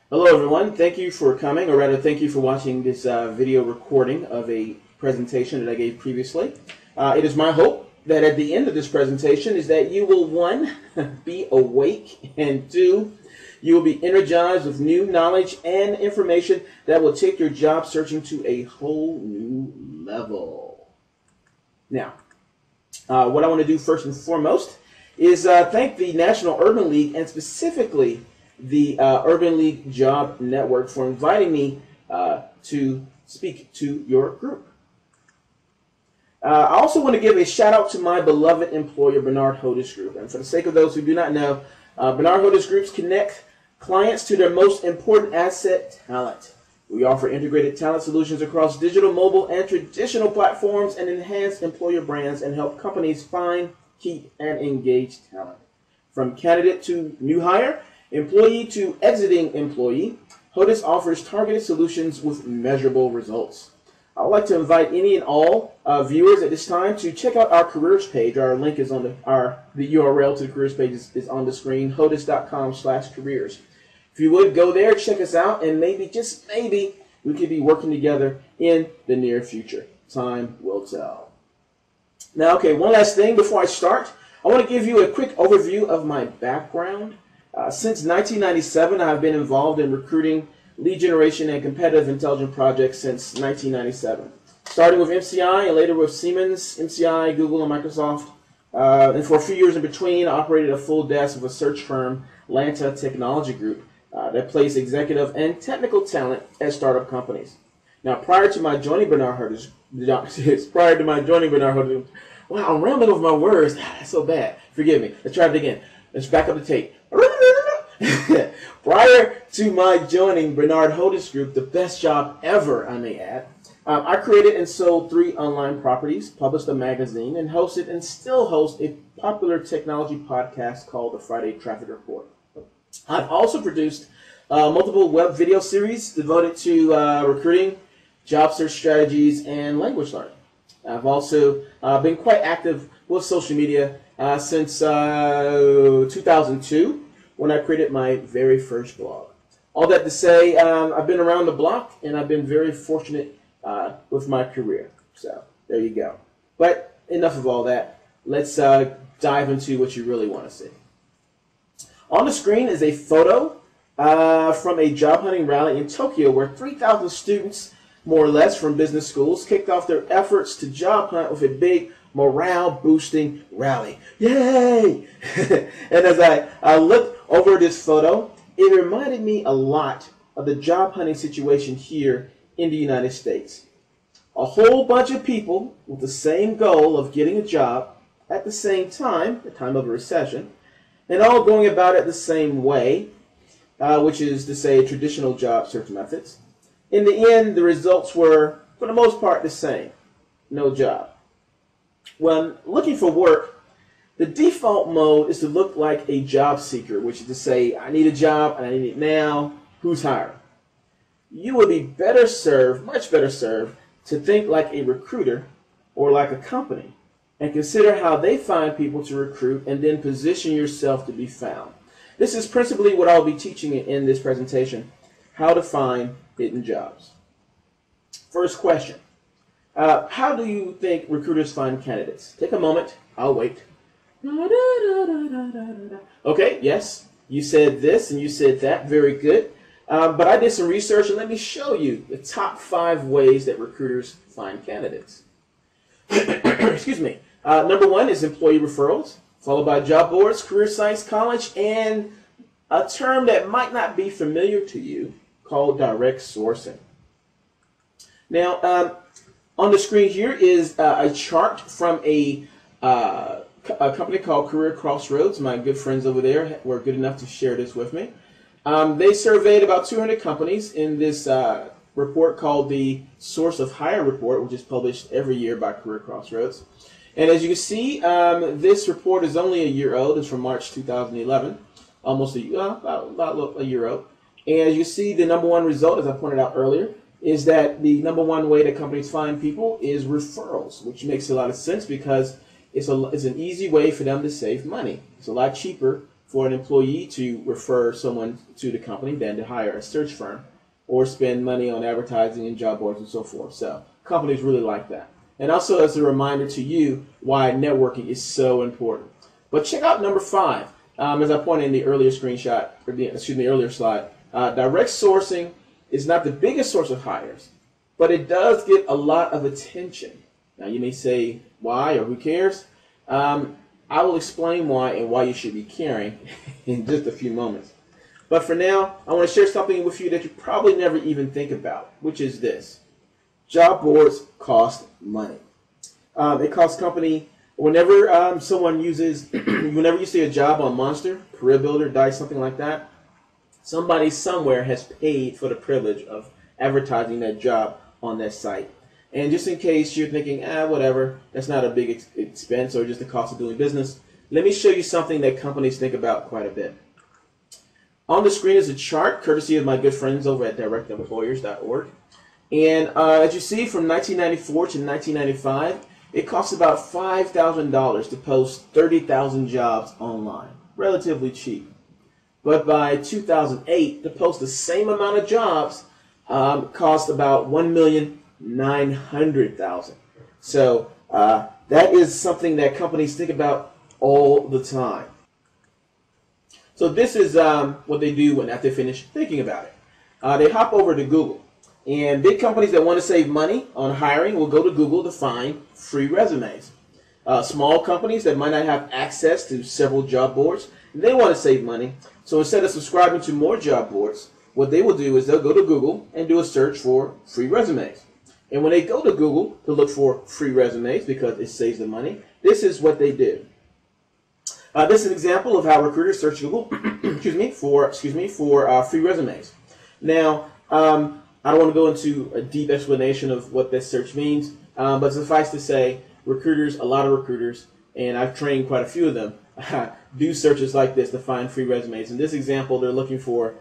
Hello everyone, thank you for coming, or rather thank you for watching this video recording of a presentation that I gave previously. It is my hope that at the end of this presentation is that you will, one, be awake, and two, you will be energized with new knowledge and information that will take your job searching to a whole new level. Now, what I want to do first and foremost is thank the National Urban League, and specifically the Urban League Job Network, for inviting me to speak to your group. I also want to give a shout out to my beloved employer, Bernard Hodes Group. And for the sake of those who do not know, Bernard Hodes Groups connect clients to their most important asset, talent. We offer integrated talent solutions across digital, mobile, and traditional platforms, and enhance employer brands and help companies find, keep, and engage talent. From candidate to new hire, employee to exiting employee, Hodes offers targeted solutions with measurable results. I would like to invite any and all viewers at this time to check out our careers page. Our link is on the URL to the careers page is on the screen, hodes.com/careers. If you would go there, check us out, and maybe, just maybe, we could be working together in the near future. Time will tell. Now, okay, one last thing before I start. I want to give you a quick overview of my background. Since 1997, I've been involved in recruiting, lead generation, and competitive intelligence projects since 1997. Starting with MCI and later with Siemens, MCI, Google, and Microsoft. And for a few years in between, I operated a full desk of a search firm, Atlanta Technology Group, that placed executive and technical talent at startup companies. Now, prior to my joining Bernard Hodes, wow, I'm rambling over my words. That's so bad. Forgive me. Let's try it again. Let's back up the tape. Prior to my joining Bernard Hodes Group, the best job ever, I may add, I created and sold 3 online properties, published a magazine, and hosted and still host a popular technology podcast called the Friday Traffic Report. I've also produced multiple web video series devoted to recruiting, job search strategies, and language learning. I've also been quite active with social media since 2002, when I created my very first blog. All that to say, I've been around the block, and I've been very fortunate with my career. So there you go. But enough of all that. Let's dive into what you really want to see. On the screen is a photo from a job hunting rally in Tokyo, where 3,000 students, more or less, from business schools kicked off their efforts to job hunt with a big morale-boosting rally. Yay! And as I looked over this photo, it reminded me a lot of the job hunting situation here in the United States. A whole bunch of people with the same goal of getting a job at the same time, the time of a recession, and all going about it the same way, which is to say traditional job search methods. In the end, the results were, for the most part, the same. No job. When looking for work, the default mode is to look like a job seeker, which is to say, I need a job and I need it now. Who's hiring? You would be better served, much better served, to think like a recruiter or like a company and consider how they find people to recruit and then position yourself to be found. This is principally what I'll be teaching in this presentation, how to find hidden jobs. First question. How do you think recruiters find candidates? Take a moment. I'll wait. Okay, yes, you said this and you said that. Very good. But I did some research, and let me show you the top 5 ways that recruiters find candidates. Excuse me. Number 1 is employee referrals, followed by job boards, career sites, college, and a term that might not be familiar to you called direct sourcing. Now, on the screen here is a chart from a company called Career Crossroads. My good friends over there were good enough to share this with me. They surveyed about 200 companies in this report called the Source of Hire Report, which is published every year by Career Crossroads. And as you can see, this report is only a year old. It's from March 2011, almost about a year old. And as you see, the number 1 result, as I pointed out earlier, is that the number 1 way that companies find people is referrals, which makes a lot of sense because it's an easy way for them to save money. It's a lot cheaper for an employee to refer someone to the company than to hire a search firm or spend money on advertising and job boards and so forth. So companies really like that. And also as a reminder to you why networking is so important. But check out number 5. As I pointed in the earlier screenshot, or the earlier slide, direct sourcing is not the biggest source of hires, but it does get a lot of attention. Now you may say, why or who cares? I will explain why and why you should be caring in just a few moments. But for now, I want to share something with you that you probably never even think about, which is this. Job boards cost money. It costs company, whenever someone uses, whenever you see a job on Monster, Career Builder, Dice, something like that, somebody somewhere has paid for the privilege of advertising that job on that site. And just in case you're thinking, whatever, that's not a big expense or just the cost of doing business, let me show you something that companies think about quite a bit. On the screen is a chart, courtesy of my good friends over at directemployers.org. And as you see, from 1994 to 1995, it costs about $5,000 to post 30,000 jobs online. Relatively cheap. But by 2008, to post the same amount of jobs cost about $1,900,000. So that is something that companies think about all the time. So this is what they do when after they finish thinking about it. They hop over to Google. And big companies that want to save money on hiring will go to Google to find free resumes. Small companies that might not have access to several job boards, they want to save money. So instead of subscribing to more job boards, what they will do is they'll go to Google and do a search for free resumes. And when they go to Google to look for free resumes because it saves them money, this is what they do. This is an example of how recruiters search Google for free resumes. Now, I don't want to go into a deep explanation of what this search means, but suffice to say, recruiters, a lot of recruiters, and I've trained quite a few of them, do searches like this to find free resumes. In this example, they're looking for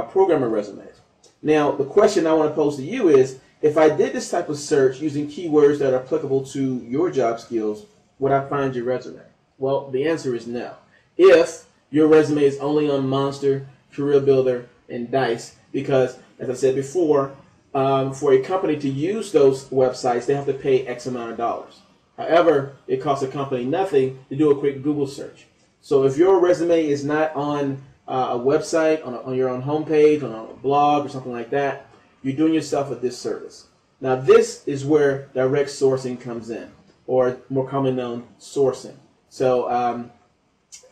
programmer resumes. Now, the question I want to pose to you is, if I did this type of search using keywords that are applicable to your job skills, would I find your resume? Well, the answer is no. If your resume is only on Monster, Career Builder, and Dice, because, as I said before, for a company to use those websites, they have to pay X amount of dollars. However, it costs a company nothing to do a quick Google search. So if your resume is not on a website, on your own homepage, on a blog or something like that, you're doing yourself a disservice. Now this is where direct sourcing comes in, or more commonly known, sourcing. So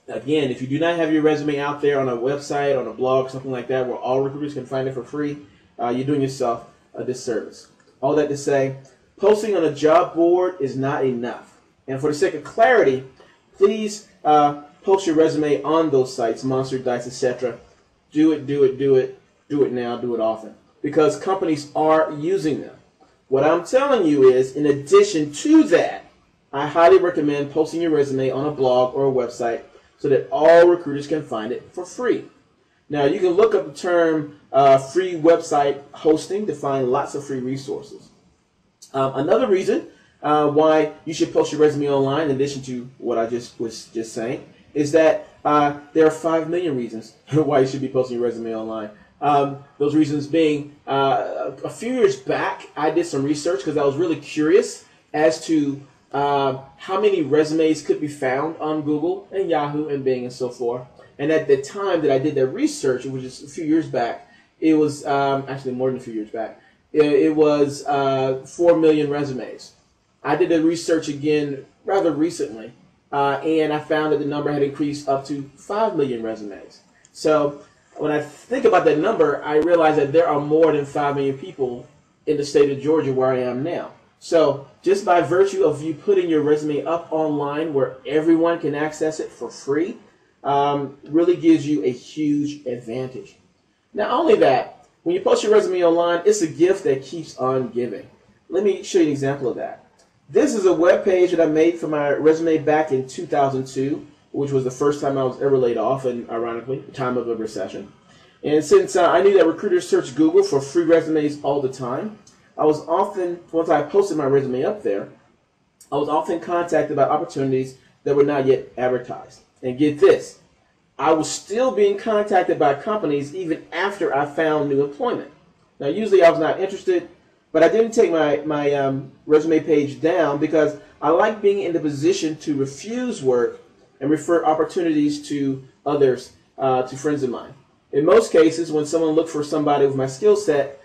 again, if you do not have your resume out there on a website, on a blog, something like that, where all recruiters can find it for free, you're doing yourself a disservice. All that to say, posting on a job board is not enough. And for the sake of clarity, please post your resume on those sites, Monster, Dice, etc. Do it, do it, do it, do it now, do it often. Because companies are using them. What I'm telling you is, in addition to that, I highly recommend posting your resume on a blog or a website so that all recruiters can find it for free. Now, you can look up the term free website hosting to find lots of free resources. Another reason why you should post your resume online, in addition to what I was just saying, is that there are 5 million reasons why you should be posting your resume online. Those reasons being, a few years back, I did some research because I was really curious as to how many resumes could be found on Google and Yahoo and Bing and so forth. And at the time that I did that research, which is a few years back, it was actually more than a few years back, it was 4 million resumes. I did the research again rather recently, and I found that the number had increased up to 5 million resumes. So when I think about that number, I realize that there are more than 5 million people in the state of Georgia where I am now. So just by virtue of you putting your resume up online where everyone can access it for free, really gives you a huge advantage. Not only that, when you post your resume online, it's a gift that keeps on giving. Let me show you an example of that. This is a web page that I made for my resume back in 2002, which was the first time I was ever laid off, and ironically, the time of a recession. And since I knew that recruiters search Google for free resumes all the time, I was often, once I posted my resume up there, I was often contacted about opportunities that were not yet advertised. And get this, I was still being contacted by companies even after I found new employment. Now, usually I was not interested, but I didn't take my resume page down because I like being in the position to refuse work and refer opportunities to others, to friends of mine. In most cases, when someone looked for somebody with my skill set,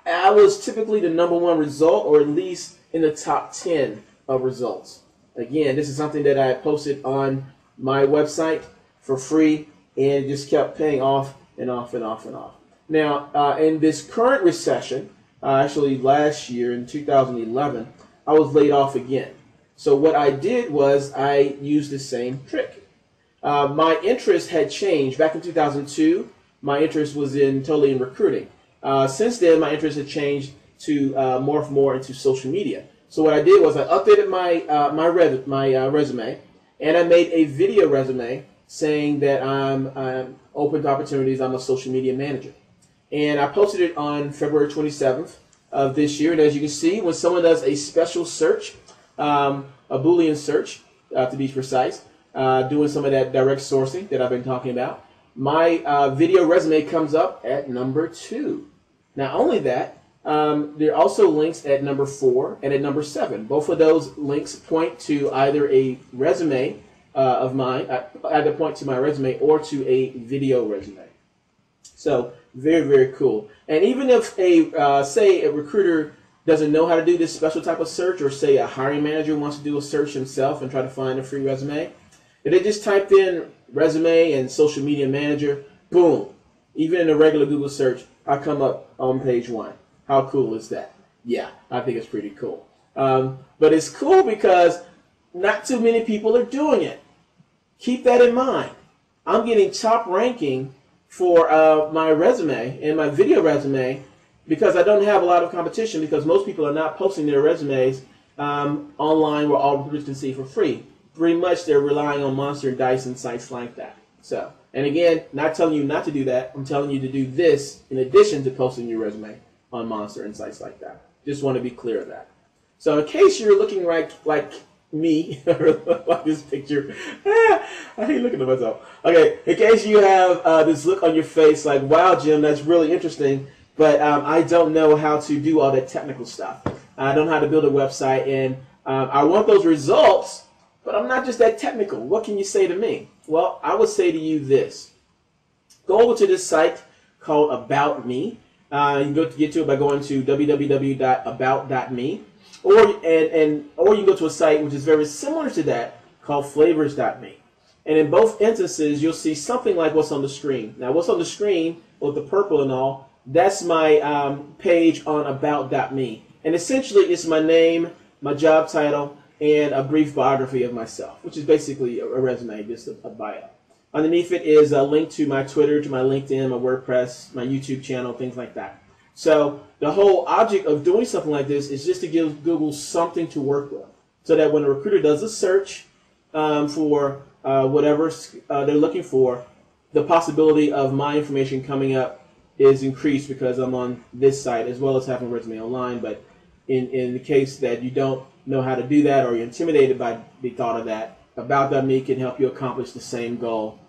I was typically the #1 result, or at least in the top 10 of results. Again, this is something that I posted on my website for free, and it just kept paying off and off and off and off. Now, in this current recession, actually last year in 2011, I was laid off again. So what I did was I used the same trick. My interest had changed. Back in 2002, my interest was totally in recruiting. Since then, my interest had changed to morph more into social media. So what I did was I updated my resume, and I made a video resume saying that I'm open to opportunities. I'm a social media manager. And I posted it on February 27th of this year. And as you can see, when someone does a special search, a Boolean search, to be precise, doing some of that direct sourcing that I've been talking about, my video resume comes up at #2. Not only that, there are also links at #4 and at #7. Both of those links point to either a resume of mine, either point to my resume or to a video resume. So very, very cool. And even if say a recruiter doesn't know how to do this special type of search, or say a hiring manager wants to do a search himself and try to find a free resume, if they just typed in resume and social media manager, boom, even in a regular Google search, I come up on page 1. How cool is that? Yeah, I think it's pretty cool. But it's cool because not too many people are doing it. Keep that in mind. I'm getting top ranking for my resume and my video resume because I don't have a lot of competition, because most people are not posting their resumes online where all recruiters can see for free. Pretty much they're relying on Monster and Dice and sites like that. So, and again, not telling you not to do that. I'm telling you to do this in addition to posting your resume on Monster and sites like that. Just want to be clear of that. So in case you're looking like me, or like this picture, I hate looking at myself. Okay, in case you have this look on your face like, wow, Jim, that's really interesting, but I don't know how to do all that technical stuff. I don't know how to build a website, and I want those results, but I'm not just that technical. What can you say to me? Well, I would say to you this. Go over to this site called About Me. You can get to it by going to www.about.me, or you can go to a site which is very similar to that called flavors.me. And in both instances, you'll see something like what's on the screen. Now, what's on the screen with the purple and all, that's my page on about.me. And essentially, it's my name, my job title, and a brief biography of myself, which is basically a resume, just a bio. Underneath it is a link to my Twitter, to my LinkedIn, my WordPress, my YouTube channel, things like that. So the whole object of doing something like this is just to give Google something to work with, so that when a recruiter does a search for whatever they're looking for, the possibility of my information coming up is increased because I'm on this site, as well as having a resume online. But in the case that you don't know how to do that, or you're intimidated by the thought of that, About.me can help you accomplish the same goal.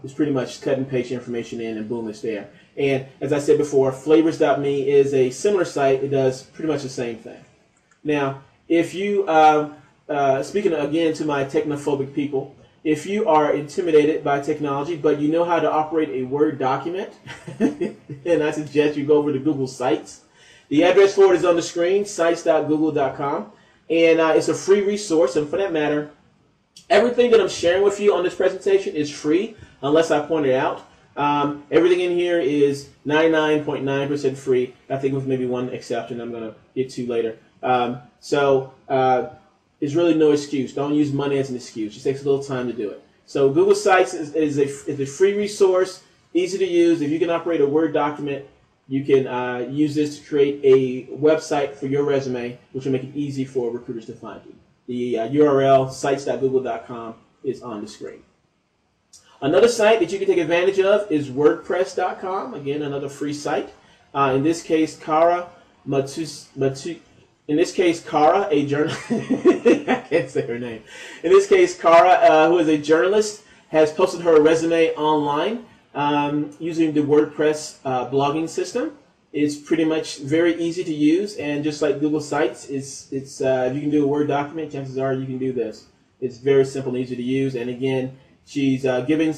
It's pretty much cut and paste your information in, and boom, it's there. And as I said before, flavors.me is a similar site. It does pretty much the same thing. Now, if you, speaking again to my technophobic people, if you are intimidated by technology, but you know how to operate a Word document, then I suggest you go over to Google Sites. The address for it is on the screen, sites.google.com. And it's a free resource, and for that matter, everything that I'm sharing with you on this presentation is free, unless I point it out. Everything in here is 99.9% free. I think with maybe one exception I'm going to get to later. There's really no excuse. Don't use money as an excuse. It just takes a little time to do it. So Google Sites is a free resource, easy to use. If you can operate a Word document, you can use this to create a website for your resume, which will make it easy for recruiters to find you. The URL, sites.google.com, is on the screen. Another site that you can take advantage of is WordPress.com. Again, another free site. In this case, Kara, a journalist. I can't say her name. In this case, Kara, who is a journalist, has posted her resume online using the WordPress blogging system. It's pretty much very easy to use, and just like Google Sites, if you can do a Word document, chances are you can do this. It's very simple and easy to use, and again, she's giving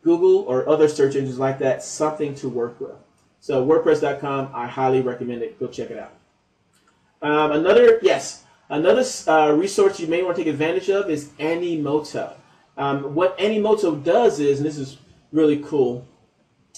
Google or other search engines like that something to work with. So WordPress.com, I highly recommend it. Go check it out. Another resource you may want to take advantage of is Animoto. What Animoto does is, and this is really cool,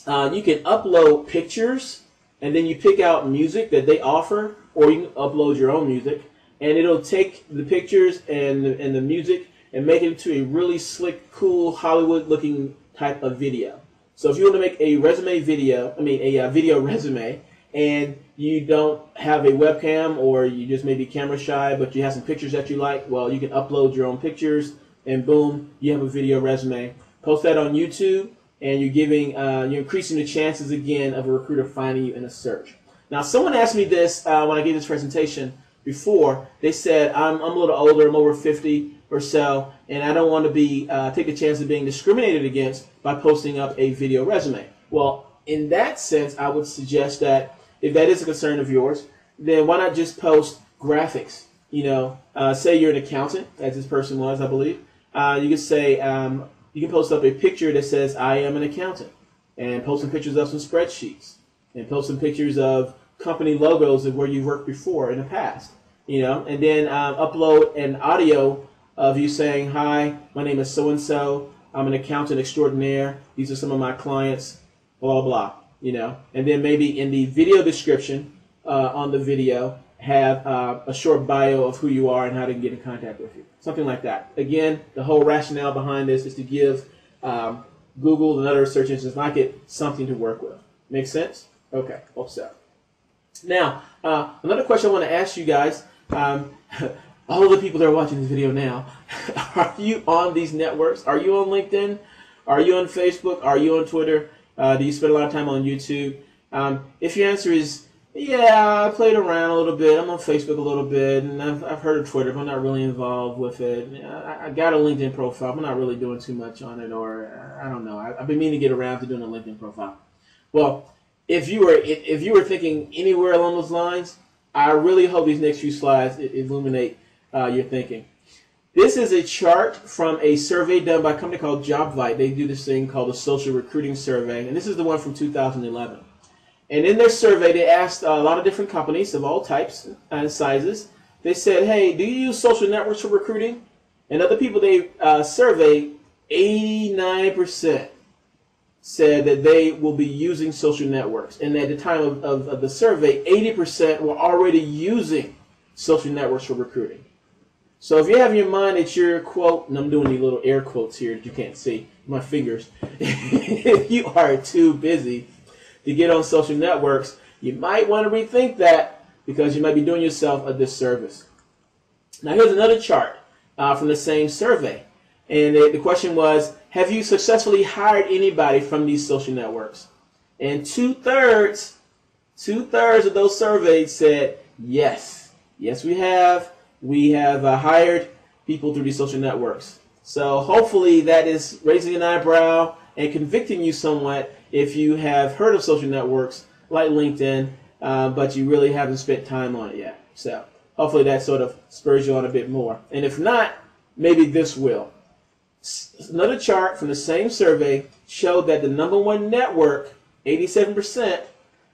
you can upload pictures, and then you pick out music that they offer, or you can upload your own music, and it'll take the pictures and the music and make it into a really slick, cool, Hollywood-looking type of video. So if you want to make a video resume, and you don't have a webcam, or you just may be camera shy, but you have some pictures that you like, well, you can upload your own pictures, and boom, you have a video resume. Post that on YouTube, and you're increasing the chances again of a recruiter finding you in a search. Now, someone asked me this when I gave this presentation before. They said, I'm a little older, I'm over 50 or so, and I don't want to take the chance of being discriminated against by posting up a video resume. Well, in that sense, I would suggest that if that is a concern of yours, then why not just post graphics? Say you're an accountant, as this person was, I believe. You could say, you can post up a picture that says, I am an accountant, and post some pictures of some spreadsheets, and post some pictures of company logos of where you've worked before in the past, and then upload an audio of you saying, hi, my name is so-and-so, I'm an accountant extraordinaire, these are some of my clients, blah, blah, and then maybe in the video description on the video, have a short bio of who you are and how they can get in contact with you. Something like that. Again, the whole rationale behind this is to give Google and other search engines like it something to work with. Make sense? Okay, hope so. Now, another question I want to ask you guys, all of the people that are watching this video now, are you on these networks? Are you on LinkedIn? Are you on Facebook? Are you on Twitter? Do you spend a lot of time on YouTube? If your answer is, yeah, I played around a little bit, I'm on Facebook a little bit, and I've heard of Twitter, but I'm not really involved with it. I got a LinkedIn profile, but I'm not really doing too much on it, or I don't know. I've been meaning to get around to doing a LinkedIn profile. Well, if you were thinking anywhere along those lines, I really hope these next few slides illuminate your thinking. This is a chart from a survey done by a company called JobVite. They do this thing called the Social Recruiting Survey, and this is the one from 2011. And in their survey, they asked a lot of different companies of all types and sizes. They said, hey, do you use social networks for recruiting? And other people they surveyed, 89% said that they will be using social networks. And at the time of the survey, 80% were already using social networks for recruiting. So if you have in your mind that you're, quote, and I'm doing these little air quotes here that you can't see, my fingers, if you are too busy to get on social networks, you might want to rethink that, because you might be doing yourself a disservice. Now here's another chart from the same survey. And the question was, have you successfully hired anybody from these social networks? And two-thirds of those surveyed said, yes. Yes, we have. We have hired people through these social networks. So hopefully that is raising an eyebrow and convicting you somewhat if you have heard of social networks like LinkedIn, but you really haven't spent time on it yet. So hopefully that sort of spurs you on a bit more. And if not, maybe this will. Another chart from the same survey showed that the #1 network, 87%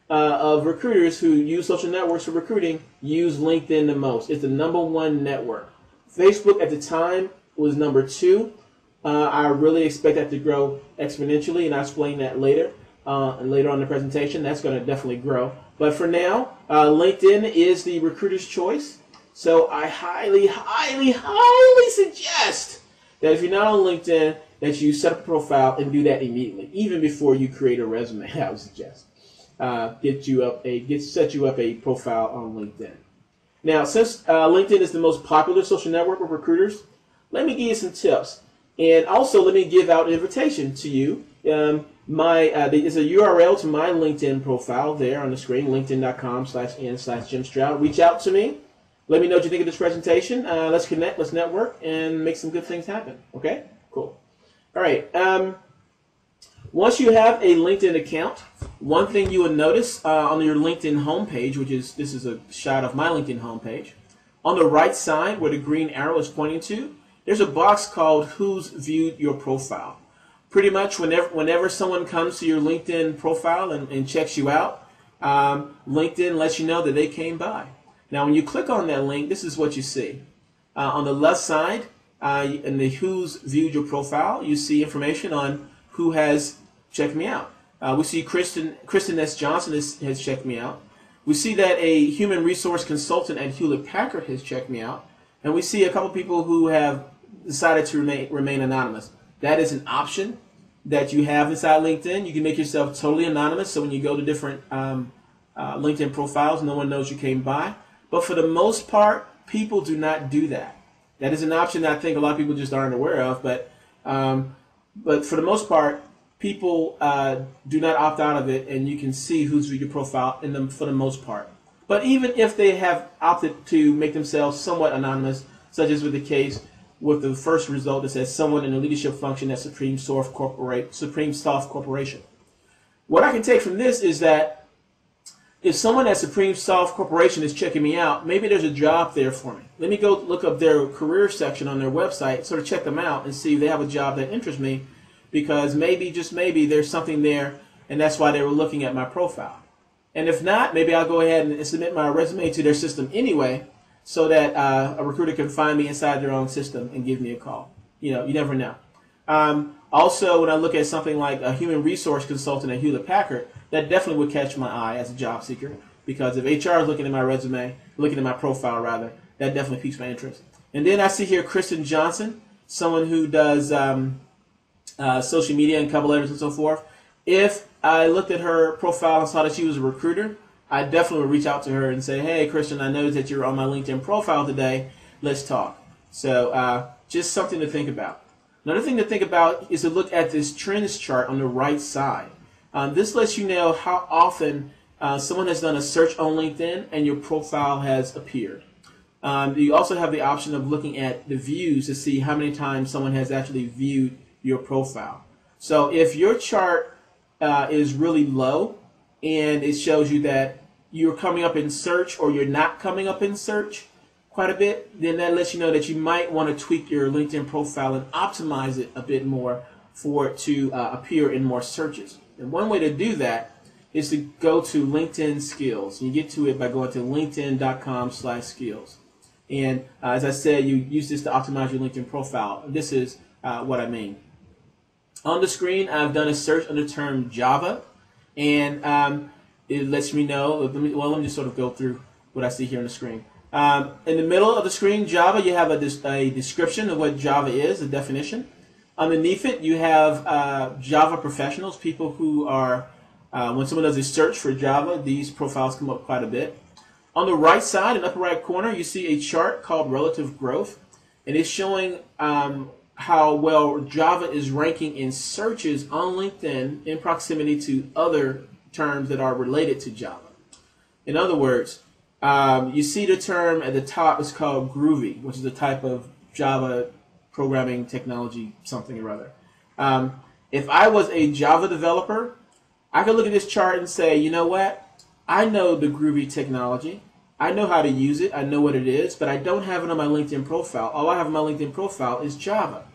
of recruiters who use social networks for recruiting use LinkedIn the most. It's the #1 network. Facebook at the time was #2. I really expect that to grow exponentially, and I'll explain that later. And later on in the presentation, that's going to definitely grow. But for now, LinkedIn is the recruiter's choice. So I highly, highly, highly suggest that if you're not on LinkedIn, that you set up a profile and do that immediately, even before you create a resume. I would suggest set you up a profile on LinkedIn. Now, since LinkedIn is the most popular social network of recruiters, let me give you some tips. And also, let me give out an invitation to you. There's a URL to my LinkedIn profile there on the screen, linkedin.com/n/Jim Stroud. Reach out to me. Let me know what you think of this presentation. Let's connect, let's network, and make some good things happen. Okay? Cool. All right. Once you have a LinkedIn account, one thing you will notice on your LinkedIn homepage, this is a shot of my LinkedIn homepage, on the right side where the green arrow is pointing to, there's a box called Who's Viewed Your Profile. Pretty much whenever someone comes to your LinkedIn profile and checks you out, LinkedIn lets you know that they came by. Now, when you click on that link, this is what you see. On the left side, in the Who's Viewed Your Profile, you see information on who has checked me out. We see Kristen S. Johnson has checked me out. We see that a human resource consultant at Hewlett-Packard has checked me out. And we see a couple people who have decided to remain anonymous. That is an option that you have inside LinkedIn. You can make yourself totally anonymous, so when you go to different LinkedIn profiles, no one knows you came by. But for the most part, people do not do that. That is an option that I think a lot of people just aren't aware of. But for the most part, people do not opt out of it, and you can see who's viewed your profile in them for the most part. But even if they have opted to make themselves somewhat anonymous, such as with the case with the first result that says someone in a leadership function at Supreme Soft Corporation. What I can take from this is that if someone at Supreme Soft Corporation is checking me out, maybe there's a job there for me. Let me go look up their career section on their website, sort of check them out and see if they have a job that interests me, because maybe, just maybe, there's something there and that's why they were looking at my profile. And if not, maybe I'll go ahead and submit my resume to their system anyway, so that a recruiter can find me inside their own system and give me a call. You know, you never know. Also, when I look at something like a human resource consultant at Hewlett-Packard, that definitely would catch my eye as a job seeker, because if HR is looking at my resume, looking at my profile rather, that definitely piques my interest. And then I see here Kristen Johnson, someone who does social media and cover letters and so forth. If I looked at her profile and saw that she was a recruiter, I definitely would reach out to her and say, hey, Kristen, I noticed that you're on my LinkedIn profile today. Let's talk. So just something to think about. Another thing to think about is to look at this trends chart on the right side. This lets you know how often someone has done a search on LinkedIn and your profile has appeared. You also have the option of looking at the views to see how many times someone has actually viewed your profile. So if your chart is really low, and it shows you that you're coming up in search or you're not coming up in search quite a bit, then that lets you know that you might want to tweak your LinkedIn profile and optimize it a bit more for it to appear in more searches. And one way to do that is to go to LinkedIn Skills. You get to it by going to linkedin.com/skills. And as I said, you use this to optimize your LinkedIn profile. This is what I mean. On the screen, I've done a search on the term Java. And it lets me know, let me just sort of go through what I see here on the screen. In the middle of the screen, Java, you have a description of what Java is, a definition. Underneath it, you have Java professionals, people who are, when someone does a search for Java, these profiles come up quite a bit. On the right side, in the upper right corner, you see a chart called relative growth. And it's showing how well Java is ranking in searches on LinkedIn in proximity to other terms that are related to Java. In other words, you see the term at the top is called Groovy, which is a type of Java programming technology, something or other. If I was a Java developer, I could look at this chart and say, you know what? I know the Groovy technology. I know how to use it. I know what it is, but I don't have it on my LinkedIn profile. All I have on my LinkedIn profile is Java.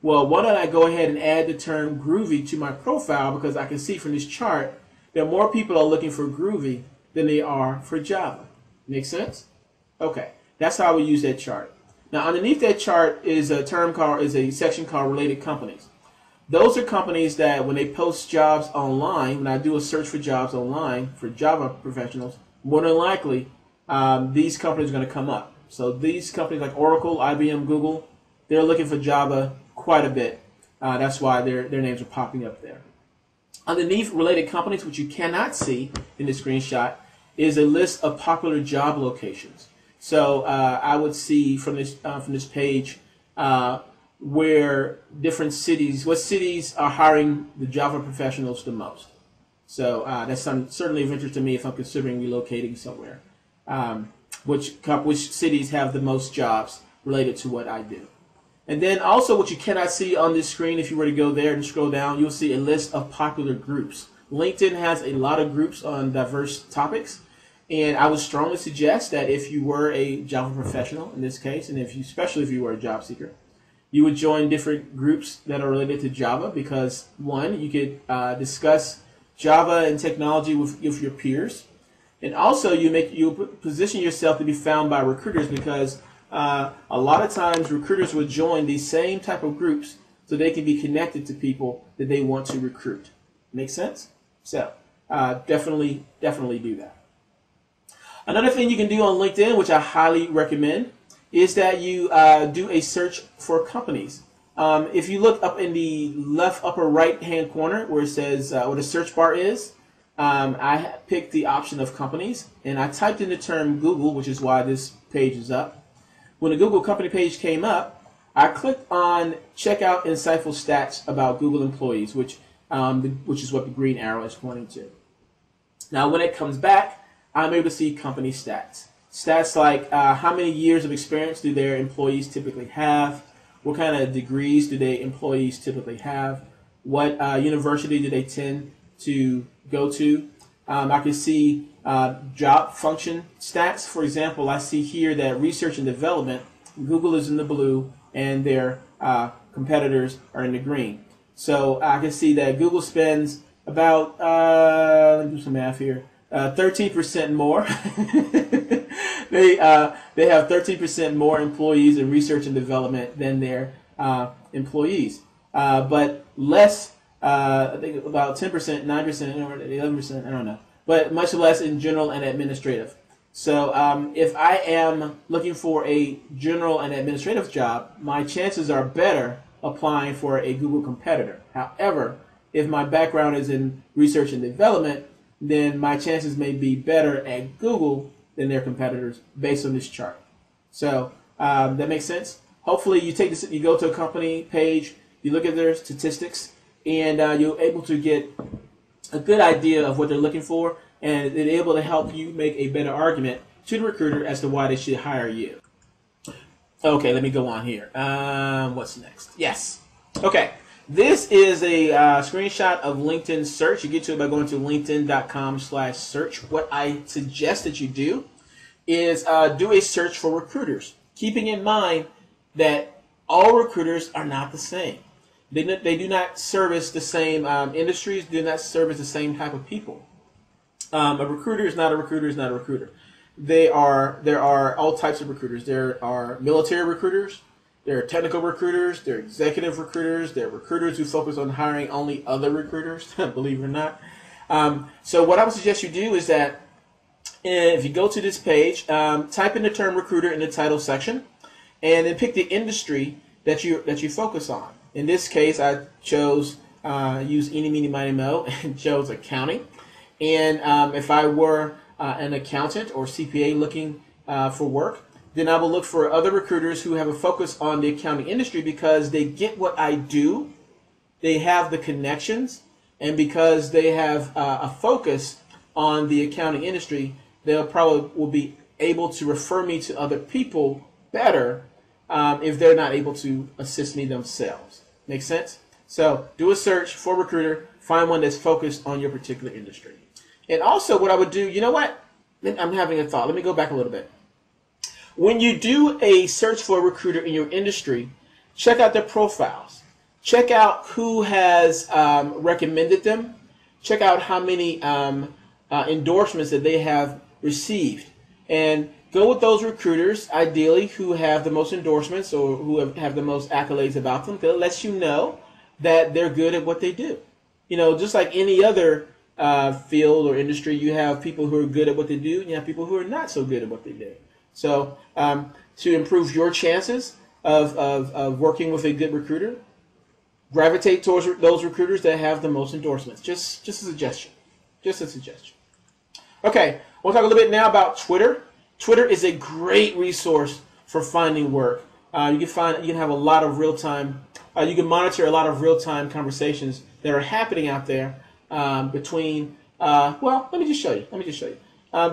Well, why don't I go ahead and add the term Groovy to my profile, because I can see from this chart that more people are looking for Groovy than they are for Java. Make sense? Okay, that's how we use that chart. Now, underneath that chart is a section called Related Companies. Those are companies that when they post jobs online, when I do a search for jobs online for Java professionals, more than likely these companies are going to come up. So these companies like Oracle, IBM, Google, they're looking for Java quite a bit. That's why their names are popping up there. Underneath related companies, which you cannot see in the screenshot, is a list of popular job locations. So I would see from this page where different cities, what cities are hiring the Java professionals the most. So that's certainly of interest to me if I'm considering relocating somewhere. which cities have the most jobs related to what I do. And then also what you cannot see on this screen, if you were to go there and scroll down, you'll see a list of popular groups. LinkedIn has a lot of groups on diverse topics, and I would strongly suggest that if you were a Java professional in this case, and especially if you were a job seeker, you would join different groups that are related to Java because, one, you could discuss Java and technology with your peers, and also you position yourself to be found by recruiters because a lot of times recruiters will join these same type of groups so they can be connected to people that they want to recruit. Make sense? So definitely do that. Another thing you can do on LinkedIn, which I highly recommend, is that you do a search for companies. If you look up in the left upper right hand corner where it says where the search bar is, I picked the option of companies and I typed in the term Google, which is why this page is up. When the Google company page came up, I clicked on check out insightful stats about Google employees, which is what the green arrow is pointing to. Now, when it comes back, I'm able to see company stats. Stats like how many years of experience do their employees typically have, what kind of degrees do their employees typically have, what university do they tend to go to. I can see job function stats. For example, I see here that research and development, Google is in the blue and their competitors are in the green. So I can see that Google spends about, let me do some math here, 13% more. They have 13% more employees in research and development than their employees, but less. I think about 10%, 9%, or 11%. I don't know, but much less in general and administrative. So if I am looking for a general and administrative job, my chances are better applying for a Google competitor. However, if my background is in research and development, then my chances may be better at Google than their competitors based on this chart. So that makes sense. Hopefully you take this, you go to a company page, you look at their statistics, and you're able to get a good idea of what they're looking for, and they're able to help you make a better argument to the recruiter as to why they should hire you. Okay, let me go on here. What's next? Yes. Okay. This is a screenshot of LinkedIn search. You get to it by going to linkedin.com/search. What I suggest that you do is do a search for recruiters, keeping in mind that all recruiters are not the same. They do not service the same industries, do not service the same type of people. A recruiter is not a recruiter is not a recruiter. There are all types of recruiters. There are military recruiters. There are technical recruiters, there are executive recruiters, there are recruiters who focus on hiring only other recruiters, believe it or not. So what I would suggest you do is that if you go to this page, type in the term recruiter in the title section, and then pick the industry that you focus on. In this case, I chose use eeny, meeny, miny, mo, and chose accounting. And if I were an accountant or CPA looking for work, then I will look for other recruiters who have a focus on the accounting industry because they get what I do, they have the connections, and because they have a focus on the accounting industry, they'll probably will be able to refer me to other people better if they're not able to assist me themselves. Make sense? So do a search for recruiter, find one that's focused on your particular industry. And also what I would do, you know what? I'm having a thought. Let me go back a little bit. When you do a search for a recruiter in your industry, check out their profiles. Check out who has recommended them. Check out how many endorsements that they have received. And go with those recruiters, ideally, who have the most endorsements or who have the most accolades about them, because it lets you know that they're good at what they do. You know, just like any other field or industry, you have people who are good at what they do, and you have people who are not so good at what they do. So to improve your chances of working with a good recruiter, gravitate towards those recruiters that have the most endorsements. Just a suggestion. Just a suggestion. Okay, we'll talk a little bit now about Twitter. Twitter is a great resource for finding work. You can have a lot of real-time. You can monitor a lot of real-time conversations that are happening out there between. Well, let me just show you.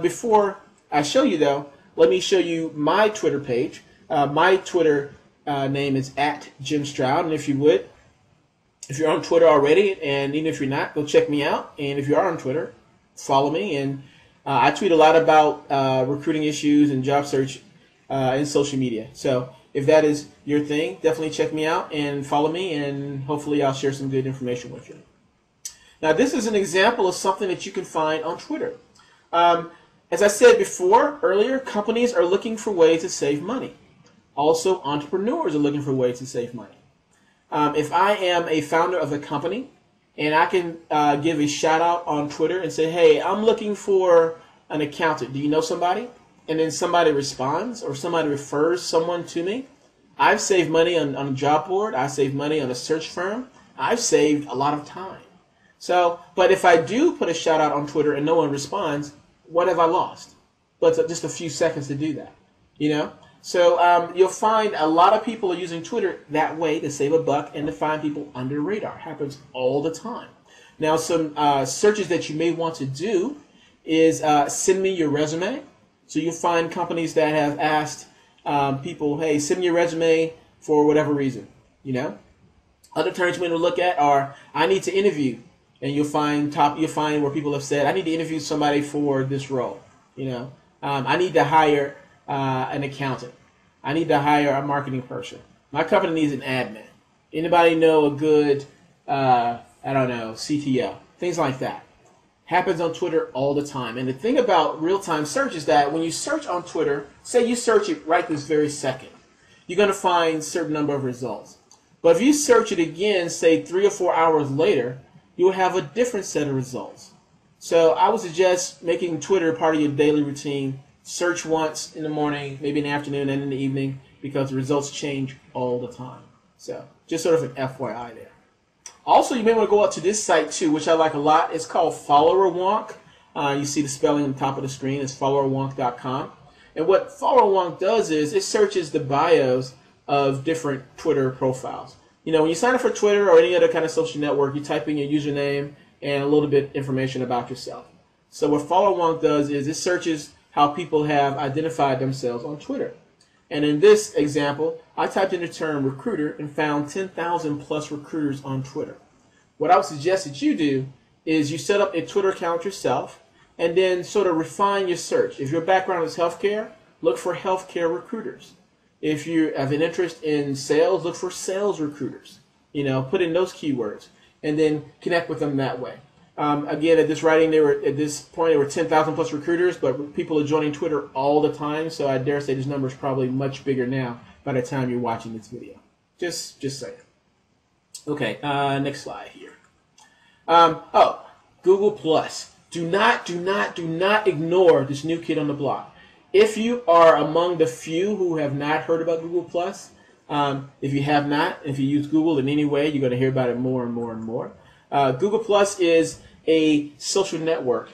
Before I show you, though, let me show you my Twitter page. My Twitter name is @JimStroud, and if you're on Twitter already, and even if you're not, go check me out. And if you are on Twitter, follow me. And I tweet a lot about recruiting issues and job search in social media. So if that is your thing, definitely check me out and follow me, and hopefully I'll share some good information with you. Now, this is an example of something that you can find on Twitter. As I said before, earlier, companies are looking for ways to save money. Also, entrepreneurs are looking for ways to save money. If I am a founder of a company and I can give a shout out on Twitter and say, hey, I'm looking for an accountant. Do you know somebody? And then somebody responds or somebody refers someone to me. I've saved money on a job board. I've saved money on a search firm. I've saved a lot of time. So, but if I do put a shout out on Twitter and no one responds, what have I lost? But just a few seconds to do that, you know? So you'll find a lot of people are using Twitter that way to save a buck and to find people under the radar. Happens all the time. Now, some searches that you may want to do is send me your resume. So you'll find companies that have asked people, hey, send me your resume for whatever reason, you know? Other terms you may want to look at are, I need to interview. And you'll find where people have said, I need to interview somebody for this role. You know, I need to hire an accountant. I need to hire a marketing person. My company needs an admin. Anybody know a good, I don't know, CTO? Things like that. Happens on Twitter all the time. And the thing about real-time search is that when you search on Twitter, say you search it right this very second, you're going to find a certain number of results. But if you search it again, say 3 or 4 hours later, you will have a different set of results. So I would suggest making Twitter part of your daily routine. Search once in the morning, maybe in the afternoon and in the evening, because the results change all the time. So just sort of an FYI there. Also, you may want to go up to this site too, which I like a lot. It's called FollowerWonk. You see the spelling on the top of the screen. It's followerwonk.com. And what FollowerWonk does is it searches the bios of different Twitter profiles. You know, when you sign up for Twitter or any other kind of social network, you type in your username and a little bit information about yourself. So what FollowerWonk does is it searches how people have identified themselves on Twitter. And in this example, I typed in the term recruiter and found 10,000 plus recruiters on Twitter. What I would suggest that you do is you set up a Twitter account yourself and then sort of refine your search. If your background is healthcare, look for healthcare recruiters. If you have an interest in sales, look for sales recruiters. You know, put in those keywords and then connect with them that way. Again, at this point, there were 10,000 plus recruiters, but people are joining Twitter all the time. So I dare say this number is probably much bigger now by the time you're watching this video. Just saying. Okay, next slide here. Google Plus. Do not ignore this new kid on the block. If you are among the few who have not heard about Google Plus, if you have not, if you use Google in any way, you're going to hear about it more and more and more. Google Plus is a social network,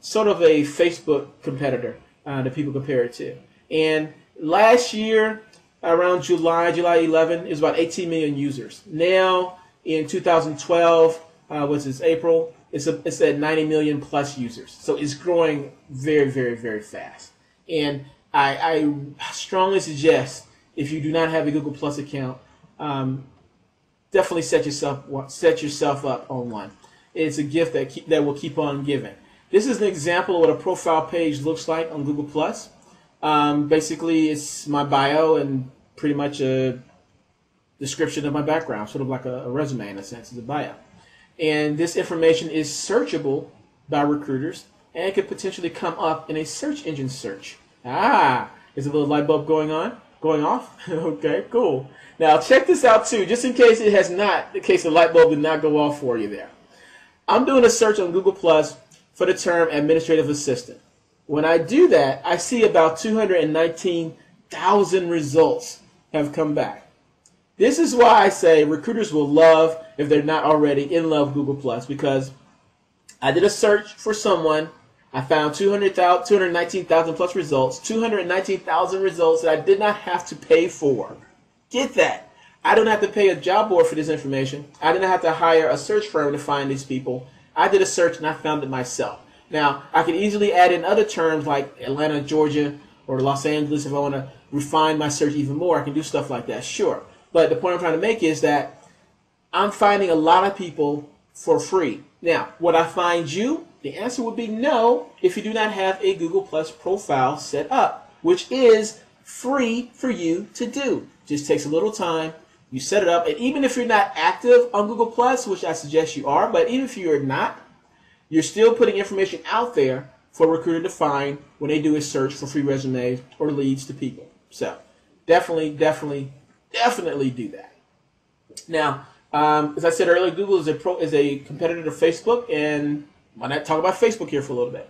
sort of a Facebook competitor that people compare it to. And last year, around July 11, it was about 18 million users. Now, in 2012, which is April, it's at 90 million plus users. So it's growing very, very, very fast. And I strongly suggest, if you do not have a Google Plus account, definitely set yourself up on one. It's a gift that will keep on giving. This is an example of what a profile page looks like on Google Plus. Basically, it's my bio and pretty much a description of my background, sort of like a resume in a sense, it's a bio. And this information is searchable by recruiters, and it could potentially come up in a search engine search. Is a little light bulb going off? Okay, cool. Now check this out too, just in case it has not, in case the light bulb did not go off for you there. I'm doing a search on Google Plus for the term administrative assistant. When I do that, I see about 219,000 results have come back. This is why I say recruiters will love, if they're not already in love with Google Plus, because I did a search for someone, I found 219,000 plus results, 219,000 results that I did not have to pay for. Get that. I don't have to pay a job board for this information. I didn't have to hire a search firm to find these people. I did a search and I found it myself. Now, I could easily add in other terms like Atlanta, Georgia, or Los Angeles, if I want to refine my search even more, I can do stuff like that, sure. But the point I'm trying to make is that I'm finding a lot of people for free. Now, would I find you? The answer would be no if you do not have a Google Plus profile set up, which is free for you to do. Just takes a little time. You set it up, and even if you're not active on Google Plus, which I suggest you are, but even if you're not, you're still putting information out there for a recruiter to find when they do a search for free resumes or leads to people. So definitely do that. Now, as I said earlier, Google is a competitor to Facebook, and why not talk about Facebook here for a little bit?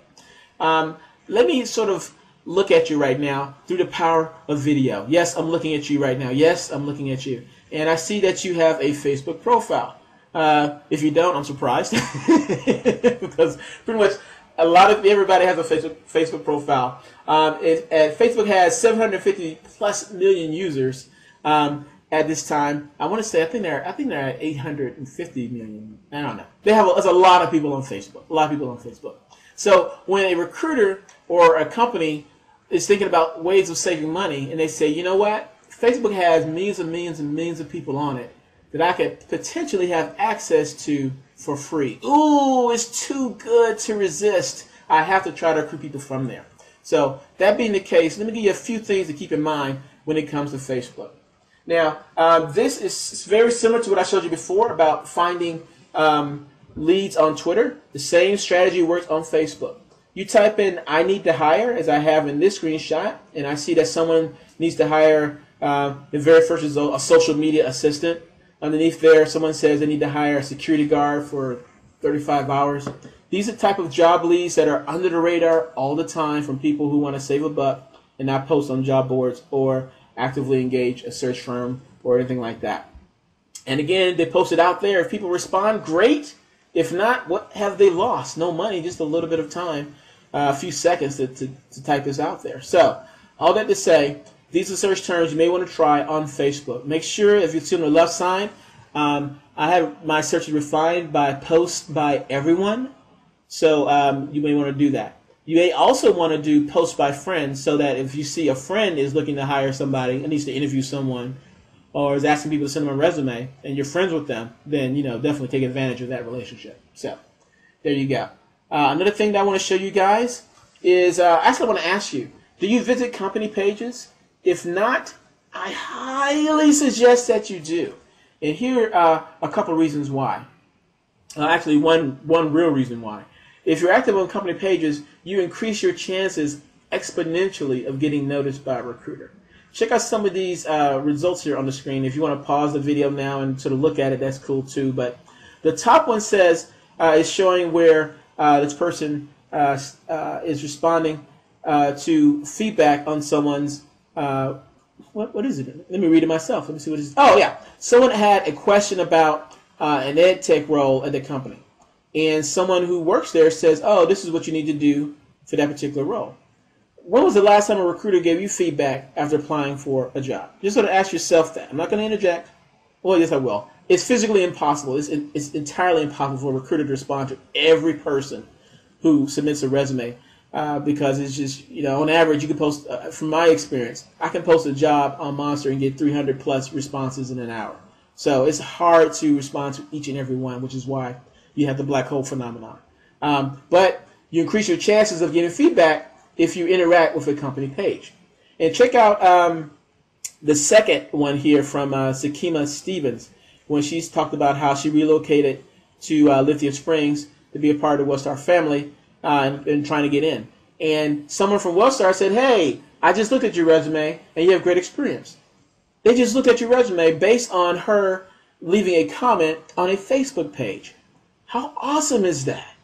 Let me sort of look at you right now through the power of video. Yes, I'm looking at you right now. Yes, I'm looking at you. And I see that you have a Facebook profile. If you don't, I'm surprised because pretty much everybody has a Facebook profile. Facebook has 750 plus million users at this time. I want to say I think they're at 850 million. I don't know. There's a lot of people on Facebook. A lot of people on Facebook. So when a recruiter or a company is thinking about ways of saving money, and they say, you know what, Facebook has millions and millions and millions of people on it that I could potentially have access to for free. Ooh, it's too good to resist. I have to try to recruit people from there. So that being the case, let me give you a few things to keep in mind when it comes to Facebook. Now, this is very similar to what I showed you before about finding leads on Twitter. The same strategy works on Facebook. You type in "I need to hire," as I have in this screenshot, and I see that someone needs to hire, the very first result, a social media assistant. Underneath there, someone says they need to hire a security guard for 35 hours. These are the type of job leads that are under the radar all the time from people who want to save a buck and not post on job boards or actively engage a search firm or anything like that. And again, they post it out there. If people respond, great. If not, what have they lost? No money, just a little bit of time, a few seconds to type this out there. So, all that to say, these are search terms you may want to try on Facebook. Make sure, if you see on the left side, I have my searches refined by post by everyone. So you may want to do that. You may also want to do post by friends, so that if you see a friend is looking to hire somebody and needs to interview someone, or is asking people to send them a resume, and you're friends with them, then definitely take advantage of that relationship. So there you go. Another thing that I want to show you guys is actually I want to ask you: do you visit company pages? If not, I highly suggest that you do. And here are a couple reasons why. Actually, one real reason why. If you're active on company pages, you increase your chances exponentially of getting noticed by a recruiter. Check out some of these results here on the screen. If you want to pause the video now and sort of look at it, that's cool too. But the top one says is showing where this person is responding to feedback on someone's what is it? Let me read it myself. Let me see what it is. Oh yeah, someone had a question about an ed tech role at the company, and someone who works there says, "Oh, this is what you need to do for that particular role." When was the last time a recruiter gave you feedback after applying for a job? Just sort of ask yourself that. I'm not going to interject. Well, yes, I will. It's physically impossible. It's entirely impossible for a recruiter to respond to every person who submits a resume. Because it's just, on average, you can post, from my experience, I can post a job on Monster and get 300 plus responses in an hour. So it's hard to respond to each and every one, which is why you have the black hole phenomenon. But you increase your chances of getting feedback if you interact with a company page. And check out the second one here from Sakima Stevens, when she's talked about how she relocated to Lithium Springs to be a part of the Wellstar family. And trying to get in. And someone from Wellstar said, "Hey, I just looked at your resume and you have great experience." They just looked at your resume based on her leaving a comment on a Facebook page. How awesome is that?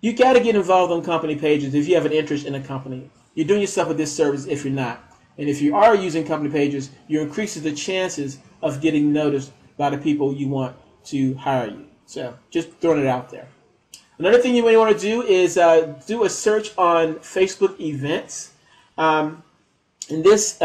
You got to get involved on company pages if you have an interest in a company. You're doing yourself a disservice if you're not. And if you are using company pages, you increases the chances of getting noticed by the people you want to hire you. So just throwing it out there. Another thing you may want to do is do a search on Facebook events. In this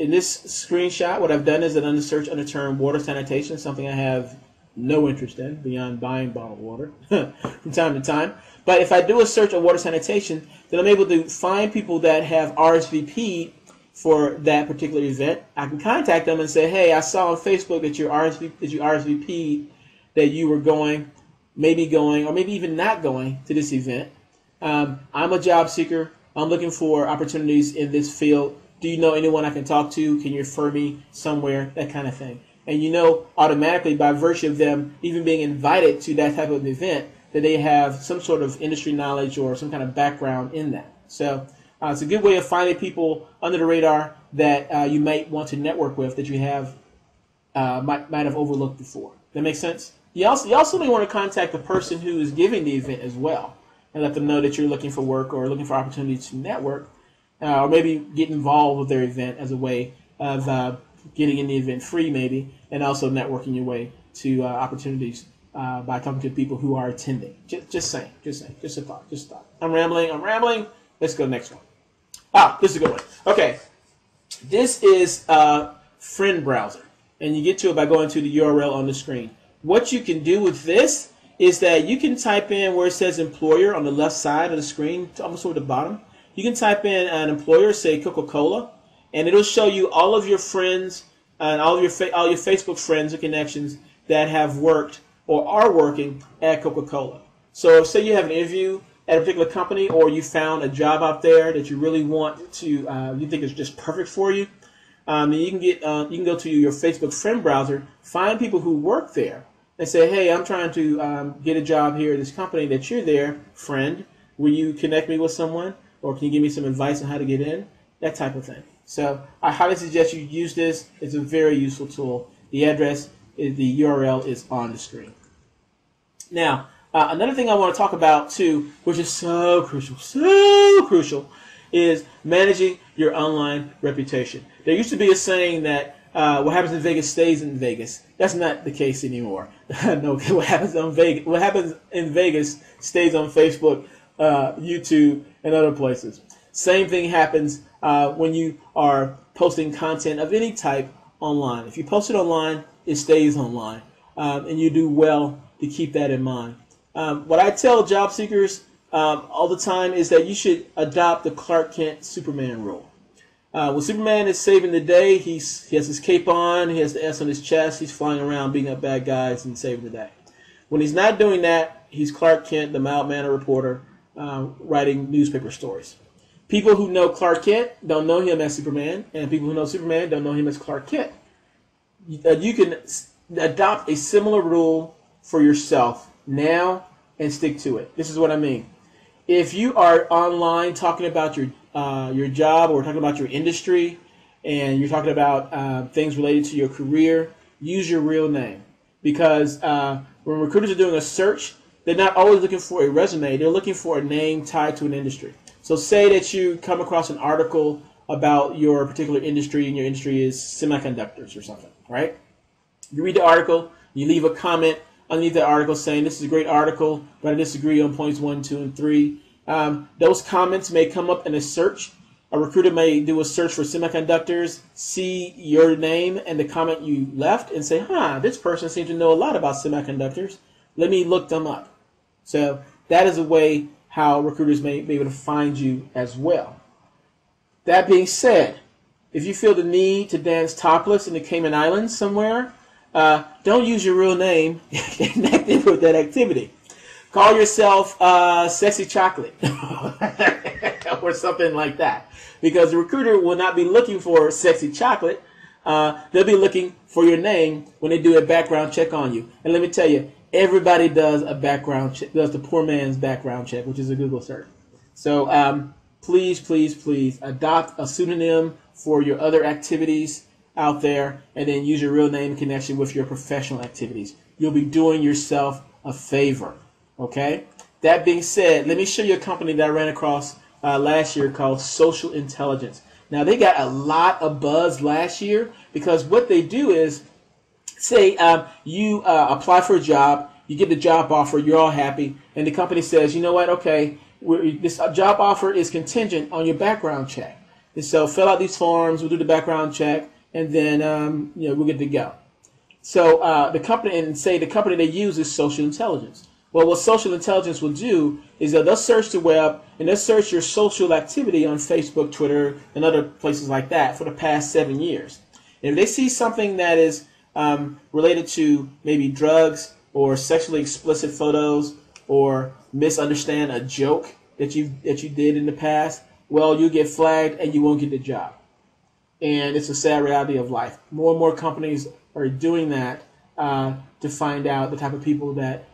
screenshot, what I've done is under search under the term water sanitation, something I have no interest in beyond buying bottled water from time to time. But if I do a search of water sanitation, then I'm able to find people that have RSVP'd for that particular event. I can contact them and say, hey, I saw on Facebook that you RSVP'd, that you were going, or maybe even not going to this event. I'm a job seeker. I'm looking for opportunities in this field. Do you know anyone I can talk to? Can you refer me somewhere? That kind of thing. And you know automatically, by virtue of them even being invited to that type of event, that they have some sort of industry knowledge or some kind of background in that. So it's a good way of finding people under the radar that you might want to network with, that you have might have overlooked before. That makes sense? You also may want to contact the person who is giving the event as well, and let them know that you're looking for work or looking for opportunities to network, or maybe get involved with their event as a way of getting in the event free, maybe, and also networking your way to opportunities by talking to people who are attending. Just saying, just a thought. I'm rambling. Let's go to the next one. This is a good one. Okay, this is Friend Browser, and you get to it by going to the URL on the screen. What you can do with this is that you can type in where it says employer on the left side of the screen, almost toward the bottom. You can type in an employer, say Coca-Cola, and it'll show you all of your friends and all your Facebook friends or connections that have worked or are working at Coca-Cola. So say you have an interview at a particular company, or you found a job out there that you really want to, you think is just perfect for you. And you can go to your Facebook friend browser, find people who work there, and say, hey, I'm trying to get a job here at this company that you're there, friend. Will you connect me with someone, or can you give me some advice on how to get in? That type of thing. So I highly suggest you use this. It's a very useful tool. The URL is on the screen. Now, another thing I want to talk about too, which is so crucial, is managing your online reputation. There used to be a saying that what happens in Vegas stays in Vegas. That's not the case anymore. No, what happens in Vegas stays on Facebook, YouTube, and other places. Same thing happens when you are posting content of any type online. If you post it online, it stays online, and you do well to keep that in mind. What I tell job seekers all the time is that you should adopt the Clark Kent Superman rule. When Superman is saving the day, he has his cape on, he has the S on his chest, he's flying around beating up bad guys and saving the day. When he's not doing that, he's Clark Kent, the mild-mannered reporter, writing newspaper stories. People who know Clark Kent don't know him as Superman, and people who know Superman don't know him as Clark Kent. You can adopt a similar rule for yourself now and stick to it. This is what I mean. If you are online talking about your job, or talking about your industry, and you're talking about things related to your career, use your real name. Because when recruiters are doing a search, they're not always looking for a resume. They're looking for a name tied to an industry. So say that you come across an article about your particular industry, and your industry is semiconductors or something, right? You read the article, you leave a comment underneath that article saying, this is a great article, but I disagree on points 1, 2, and 3. Those comments may come up in a search. A recruiter may do a search for semiconductors, see your name and the comment you left, and say, this person seems to know a lot about semiconductors. Let me look them up. So that is a way how recruiters may be able to find you as well. That being said, if you feel the need to dance topless in the Cayman Islands somewhere, don't use your real name connected with that activity. Call yourself Sexy Chocolate or something like that, because the recruiter will not be looking for Sexy Chocolate. They'll be looking for your name when they do a background check on you. And let me tell you, everybody does a background check, does the poor man's background check, which is a Google search. So please adopt a pseudonym for your other activities out there, and then use your real name in connection with your professional activities. You'll be doing yourself a favor. Okay? That being said, let me show you a company that I ran across last year called Social Intelligence. Now, they got a lot of buzz last year because what they do is, say you apply for a job, you get the job offer, you're all happy, and the company says, you know what, okay, this job offer is contingent on your background check. And so fill out these forms, we'll do the background check, and then we're good to go. So the company they use is Social Intelligence. Well, what social intelligence will do is that they'll search the web and they'll search your social activity on Facebook, Twitter, and other places like that for the past 7 years. And if they see something that is related to maybe drugs or sexually explicit photos or misunderstand a joke that you did in the past, well, you'll get flagged and you won't get the job. And it's a sad reality of life. More and more companies are doing that to find out the type of people that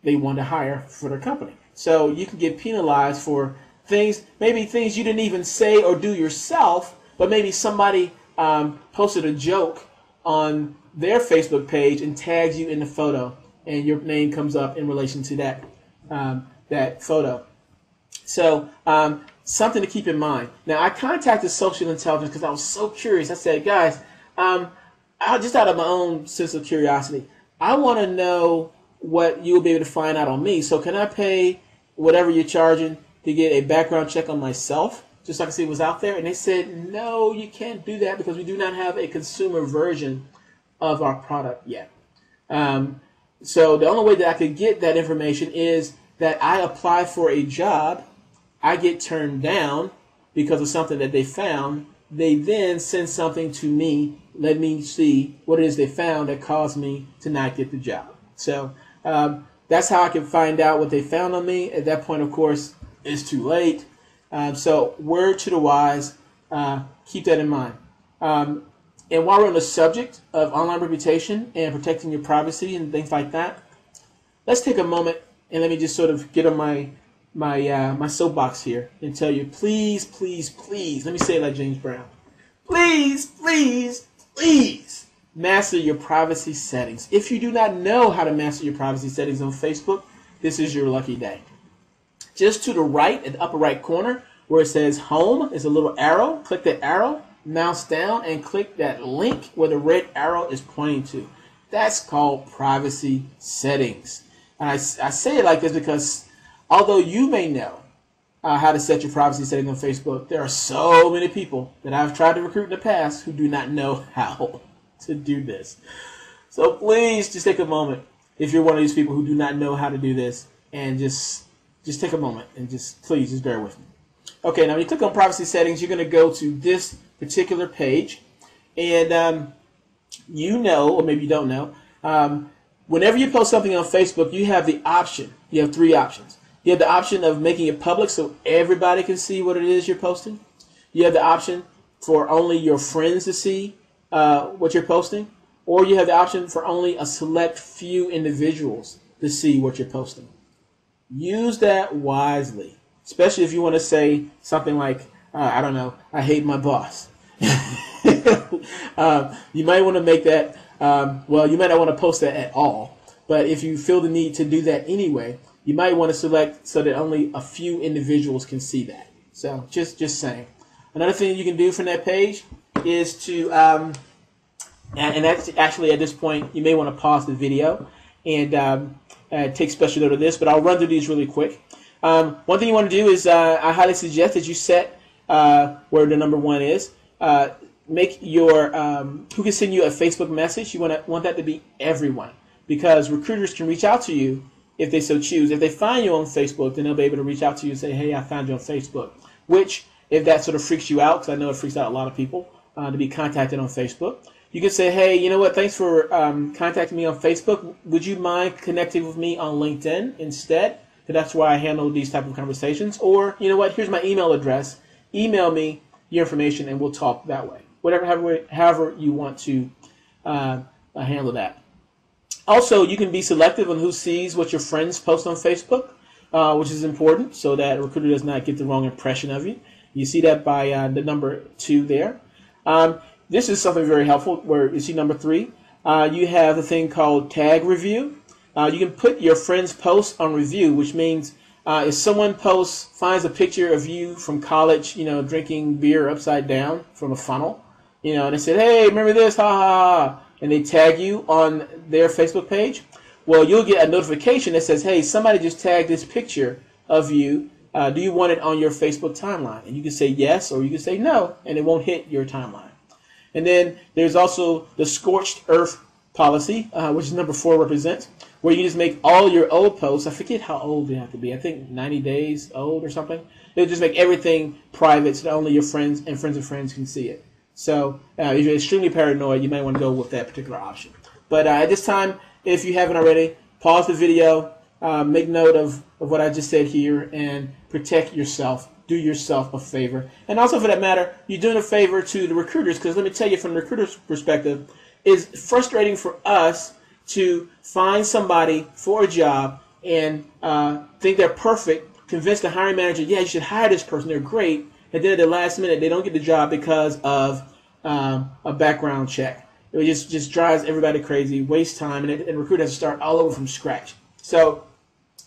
they want to hire for their company. So you can get penalized for things, maybe things you didn't even say or do yourself, but maybe somebody posted a joke on their Facebook page and tags you in the photo, and your name comes up in relation to that photo. So something to keep in mind. Now, I contacted Social Intelligence because I was so curious. I said, guys, just out of my own sense of curiosity, I want to know what you'll be able to find out on me. So can I pay whatever you're charging to get a background check on myself, just so I can see what's out there? And they said, no, you can't do that because we do not have a consumer version of our product yet. So the only way that I could get that information is that I apply for a job, I get turned down because of something that they found. They then send something to me, let me see what it is they found that caused me to not get the job. So that's how I can find out what they found on me. At that point, of course, it's too late. So word to the wise, keep that in mind. And while we're on the subject of online reputation and protecting your privacy and things like that, let's take a moment and let me just sort of get on my soapbox here and tell you, please, please, please, let me say it like James Brown. Please, please, please master your privacy settings. If you do not know how to master your privacy settings on Facebook, this is your lucky day. Just to the right, at the upper right corner, where it says Home, is a little arrow. Click that arrow, mouse down, and click that link where the red arrow is pointing to. That's called privacy settings. And I say it like this because although you may know how to set your privacy settings on Facebook, there are so many people that I've tried to recruit in the past who do not know how to do this. So please just take a moment if you're one of these people who do not know how to do this, and just take a moment and please just bear with me. Okay, now when you click on privacy settings, you're going to go to this particular page, and you know, or maybe you don't know, whenever you post something on Facebook, you have the option. You have three options. You have the option of making it public so everybody can see what it is you're posting. You have the option for only your friends to see what you're posting. Or you have the option for only a select few individuals to see what you're posting. Use that wisely, especially if you want to say something like, I don't know, I hate my boss. You might want to make that, well, you might not want to post that at all. But if you feel the need to do that anyway, you might want to select so that only a few individuals can see that. So just saying. Another thing you can do from that page is to, and that's actually at this point, you may want to pause the video and take special note of this, but I'll run through these really quick. One thing you want to do is I highly suggest that you set where the number one is. Make your, who can send you a Facebook message, you want that to be everyone, because recruiters can reach out to you if they so choose. If they find you on Facebook, then they'll be able to reach out to you and say, hey, I found you on Facebook. Which, if that sort of freaks you out, because I know it freaks out a lot of people to be contacted on Facebook, you can say, hey, you know what, thanks for contacting me on Facebook. Would you mind connecting with me on LinkedIn instead? Because that's where I handle these type of conversations. Or, you know what, here's my email address. Email me your information and we'll talk that way. However you want to handle that. Also, you can be selective on who sees what your friends post on Facebook, which is important so that a recruiter does not get the wrong impression of you. You see that by the number 2 there. This is something very helpful where you see number 3. You have a thing called tag review. You can put your friend's post on review, which means if someone finds a picture of you from college, drinking beer upside down from a funnel, and they said, hey, remember this, ha ha ha, and they tag you on their Facebook page, well, you'll get a notification that says, hey, somebody just tagged this picture of you. Do you want it on your Facebook timeline? And you can say yes, or you can say no, and it won't hit your timeline. And then there's also the scorched earth policy, which is number 4 represents, where you just make all your old posts. I forget how old they have to be. I think 90 days old or something. They'll just make everything private so that only your friends and friends of friends can see it. So if you're extremely paranoid, you might want to go with that particular option. But at this time, if you haven't already, pause the video, make note of what I just said here, and protect yourself. Do yourself a favor. And also, for that matter, you're doing a favor to the recruiters, because let me tell you, from the recruiter's perspective, it's frustrating for us to find somebody for a job and think they're perfect, convince the hiring manager, yeah, you should hire this person, they're great, and then at the last minute they don't get the job because of a background check. It just drives everybody crazy, wastes time, and the recruiter has to start all over from scratch. So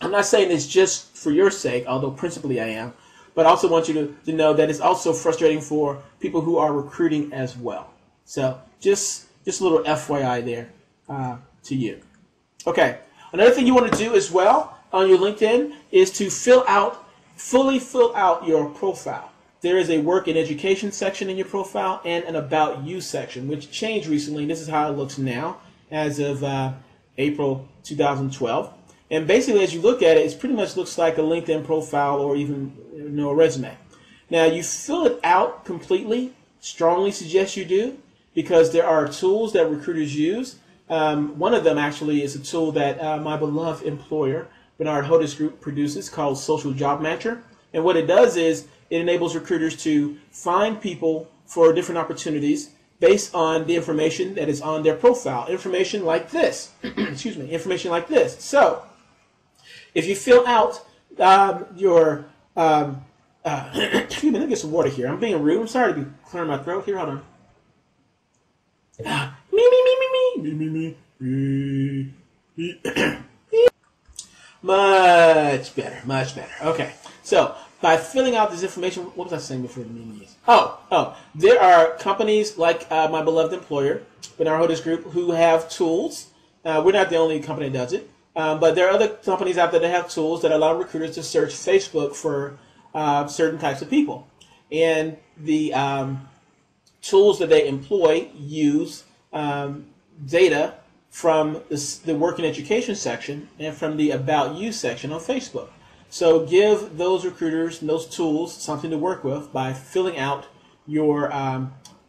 I'm not saying this just for your sake, although principally I am, but I also want you to know that it's also frustrating for people who are recruiting as well. So just a little FYI there to you. Okay, another thing you want to do as well on your LinkedIn is to fully fill out your profile. There is a work and education section in your profile and an about you section, which changed recently. And this is how it looks now as of April 2012. And basically, as you look at it, it pretty much looks like a LinkedIn profile or even a resume. Now, you fill it out completely. Strongly suggest you do, because there are tools that recruiters use. One of them actually is a tool that my beloved employer, Bernard Hodes Group, produces called Social Job Matcher. And what it does is it enables recruiters to find people for different opportunities based on the information that is on their profile. Information like this. Excuse me. Information like this. So, if you fill out your excuse me, let me get some water here. I'm being rude. I'm sorry to be clearing my throat here. Hold on. Much better, much better. Okay, so by filling out this information, what was I saying before the memes? There are companies like my beloved employer, Bernard Hodes Group, who have tools. We're not the only company that does it, but there are other companies out there that have tools that allow recruiters to search Facebook for certain types of people. And the tools that they employ use data from the work and education section and from the about you section on Facebook. So give those recruiters and those tools something to work with by filling out your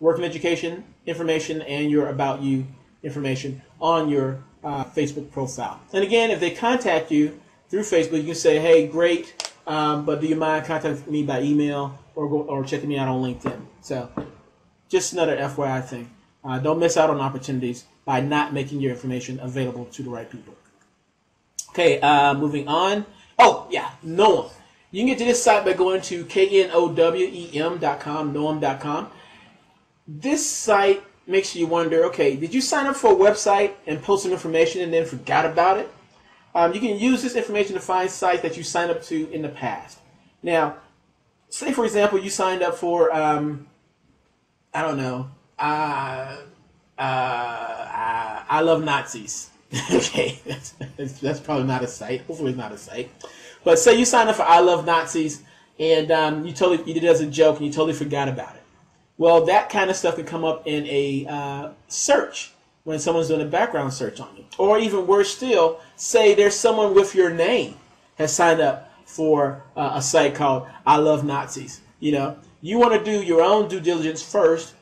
work and education information and your about you information on your Facebook profile. And again, if they contact you through Facebook, you can say, hey, great, but do you mind contacting me by email or checking me out on LinkedIn? So just another FYI thing. Don't miss out on opportunities by not making your information available to the right people. Okay, moving on. Oh, yeah, Noam. You can get to this site by going to knowem.com, knowem.com. This site makes you wonder, okay, did you sign up for a website and post some information and then forgot about it? You can use this information to find sites that you signed up to in the past. Now, say, for example, you signed up for, I don't know, I love Nazis. Okay, that's probably not a site. Hopefully it's not a site. But say you sign up for I love Nazis and you did it as a joke and you totally forgot about it. Well, that kind of stuff can come up in a search when someone's doing a background search on you. Or even worse still, say there's someone with your name has signed up for a site called I love Nazis. You know, you want to do your own due diligence first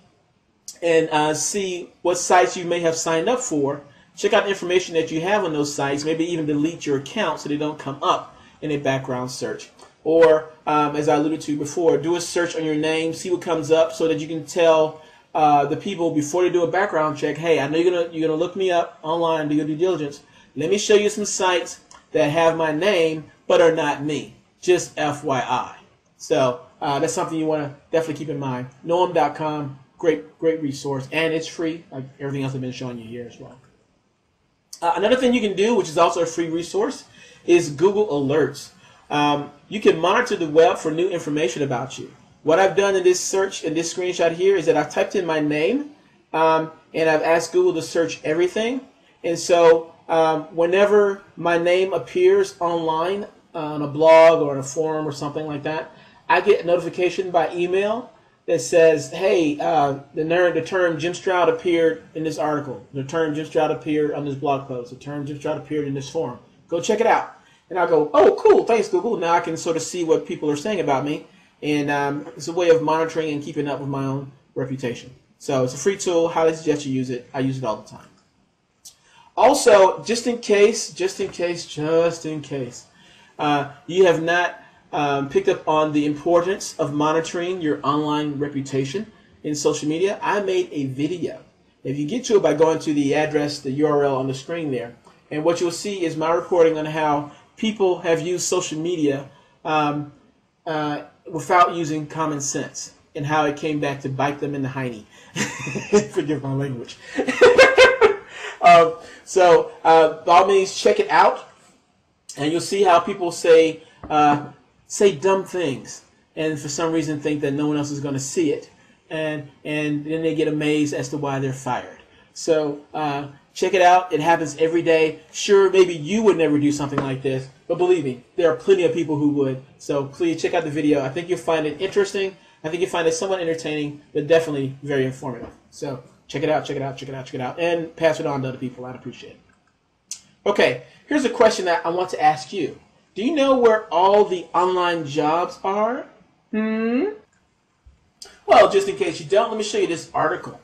and see what sites you may have signed up for. Check out the information that you have on those sites. Maybe even delete your account so they don't come up in a background search. Or, as I alluded to before, do a search on your name, see what comes up so that you can tell the people before they do a background check, hey, I know you're gonna look me up online, do your due diligence. Let me show you some sites that have my name but are not me. Just FYI. So that's something you want to definitely keep in mind. Knowem.com, great resource, and it's free, like everything else I've been showing you here as well. Another thing you can do, which is also a free resource, is Google Alerts. You can monitor the web for new information about you. What I've done in this search, in this screenshot here, is that I've typed in my name and I've asked Google to search everything. And so whenever my name appears online on a blog or on a forum or something like that, I get a notification by email that says, hey, the term Jim Stroud appeared in this article. The term Jim Stroud appeared on this blog post. The term Jim Stroud appeared in this forum. Go check it out. And I'll go, oh, cool, thanks, Google. Now I can sort of see what people are saying about me. And it's a way of monitoring and keeping up with my own reputation. So it's a free tool. Highly suggest you use it. I use it all the time. Also, just in case, you have not picked up on the importance of monitoring your online reputation in social media, I made a video. If you get to it by going to the address, the URL on the screen there, and what you'll see is my reporting on how people have used social media without using common sense, and how it came back to bite them in the hiney. Forgive my language. So by all means, check it out, and you'll see how people say dumb things, and for some reason think that no one else is going to see it, and then they get amazed as to why they're fired. So check it out. It happens every day. Sure, maybe you would never do something like this, but believe me, there are plenty of people who would. So please check out the video. I think you'll find it interesting. I think you'll find it somewhat entertaining, but definitely very informative. So check it out, and pass it on to other people. I'd appreciate it. Okay, here's a question that I want to ask you. Do you know where all the online jobs are? Well, just in case you don't, let me show you this article.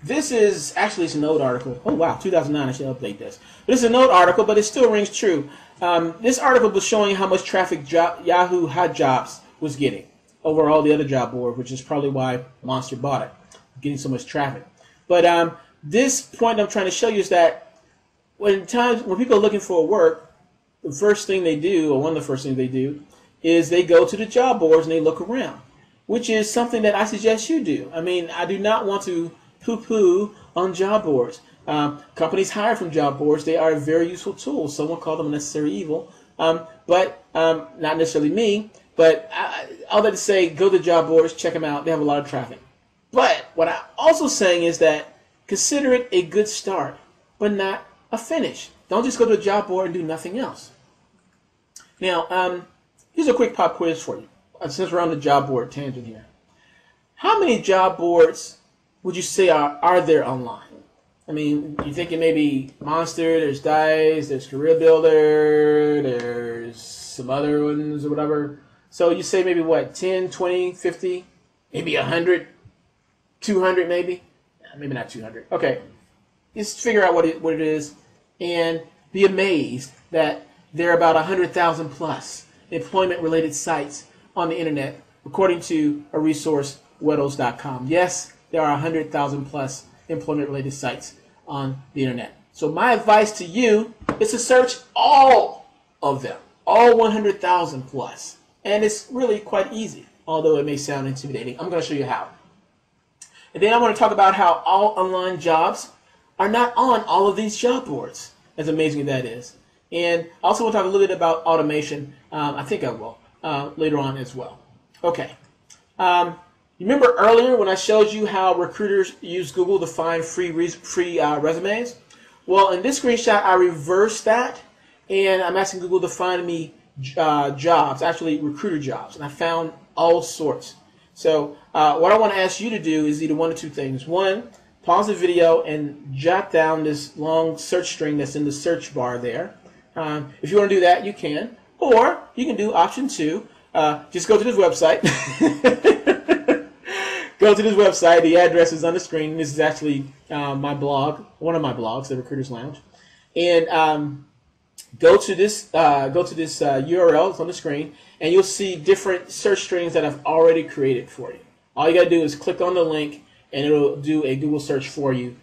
This is actually, it's an old article. Oh wow, 2009, I should update this. But it's an old article, but it still rings true. This article was showing how much traffic Yahoo Hot Jobs was getting over all the other job boards, which is probably why Monster bought it, getting so much traffic. But this point I'm trying to show you is that when people are looking for work, the first thing they do, or one of the first things they do, is they go to the job boards and they look around, which is something that I suggest you do. I mean, I do not want to poo-poo on job boards. Companies hire from job boards. They are a very useful tool. Someone called them a necessary evil, but not necessarily me. But all that to say, go to job boards, check them out. They have a lot of traffic. But what I'm also saying is that consider it a good start, but not a finish. Don't just go to a job board and do nothing else. Now, here's a quick pop quiz for you, since we're on the job board tangent here. How many job boards would you say are there online? I mean, you're thinking maybe Monster, there's Dice, there's Career Builder, there's some other ones or whatever. So you say maybe what, 10, 20, 50, maybe 100, 200 maybe? Maybe not 200. Okay, just figure out what it is and be amazed that there are about 100,000 plus employment-related sites on the internet, according to a resource, Hodes.com. Yes, there are 100,000 plus employment-related sites on the internet. So my advice to you is to search all of them, all 100,000 plus. And it's really quite easy, although it may sound intimidating. I'm going to show you how. And then I want to talk about how all online jobs are not on all of these job boards, as amazing as that is. And I also want to talk a little bit about automation. I think I will later on as well. Okay. Remember earlier when I showed you how recruiters use Google to find free resumes? Well, in this screenshot, I reversed that, and I'm asking Google to find me jobs, actually recruiter jobs, and I found all sorts. So what I want to ask you to do is either one of two things. One, pause the video and jot down this long search string that's in the search bar there. If you want to do that, you can. Or you can do option two. Just go to this website. Go to this website. The address is on the screen. This is actually my blog, one of my blogs, the Recruiters Lounge. And go to this URL. It's on the screen, and you'll see different search strings that I've already created for you. All you got to do is click on the link, and it'll do a Google search for you,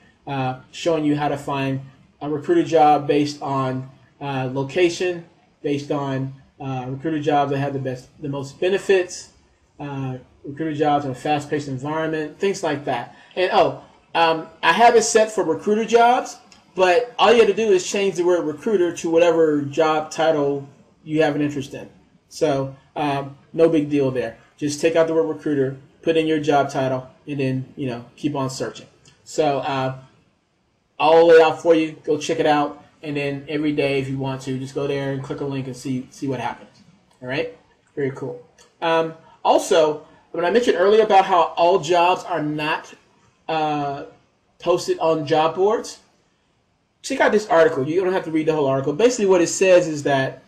showing you how to find a recruiter job based on location, based on recruiter jobs that have the most benefits, recruiter jobs in a fast-paced environment, things like that. And I have it set for recruiter jobs, but all you have to do is change the word recruiter to whatever job title you have an interest in. So no big deal there. Just take out the word recruiter, put in your job title, and then keep on searching. So I'll lay it out for you. Go check it out. And then every day, if you want to, just go there and click a link and see what happens. All right? Very cool. Also, when I mentioned earlier about how all jobs are not posted on job boards, check out this article. You don't have to read the whole article. Basically what it says is that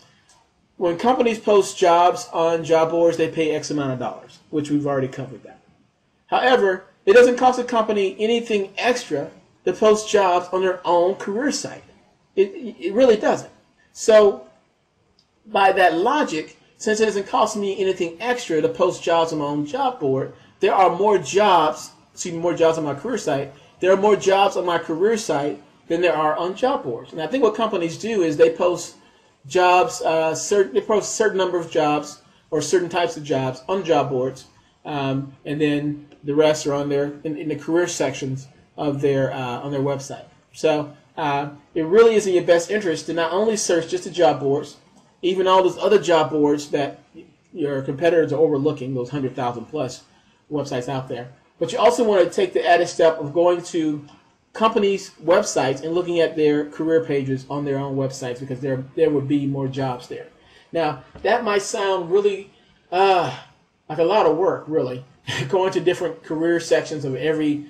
when companies post jobs on job boards, they pay X amount of dollars, which we've already covered that. However, it doesn't cost a company anything extra to post jobs on their own career site. It really doesn't. So by that logic, since it doesn't cost me anything extra to post jobs on my own job board, there are more jobs, more jobs on my career site. There are more jobs on my career site than there are on job boards. And I think what companies do is they post jobs, they post a certain number of jobs or certain types of jobs on job boards, and then the rest are on their in the career sections of their on their website. So it really is in your best interest to not only search just the job boards, even all those other job boards that your competitors are overlooking, those 100,000 plus websites out there, but you also want to take the added step of going to companies' websites and looking at their career pages on their own websites, because there would be more jobs there. Now, that might sound really like a lot of work, really, going to different career sections of every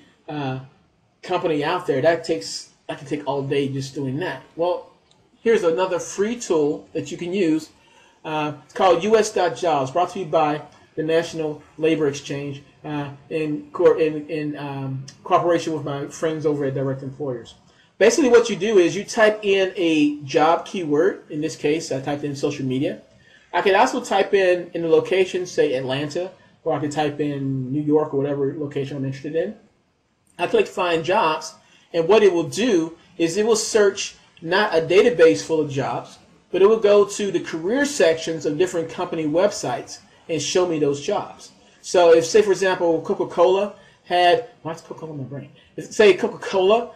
company out there. That can take all day just doing that. Well, here's another free tool that you can use. It's called us.jobs, brought to you by the National Labor Exchange in cooperation with my friends over at Direct Employers. Basically what you do is you type in a job keyword. In this case, I typed in social media. I could also type in the location, say Atlanta, or I could type in New York or whatever location I'm interested in. I click Find Jobs, and what it will do is it will search not a database full of jobs, but it will go to the career sections of different company websites and show me those jobs. So if, say for example, Coca-Cola had, why is Coca-Cola in my brain? Say Coca-Cola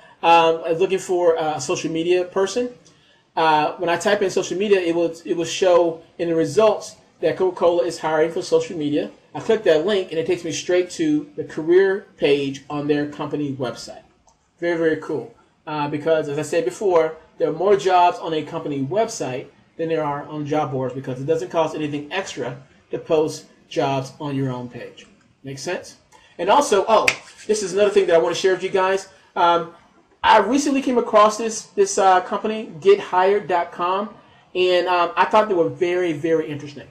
is looking for a social media person. When I type in social media, it will show in the results that Coca-Cola is hiring for social media. I click that link and it takes me straight to the career page on their company website. Very, very cool. Because as I said before, there are more jobs on a company website than there are on job boards, because it doesn't cost anything extra to post jobs on your own page. Make sense? And also, this is another thing that I want to share with you guys. I recently came across this company, gethired.com, and I thought they were very, very interesting.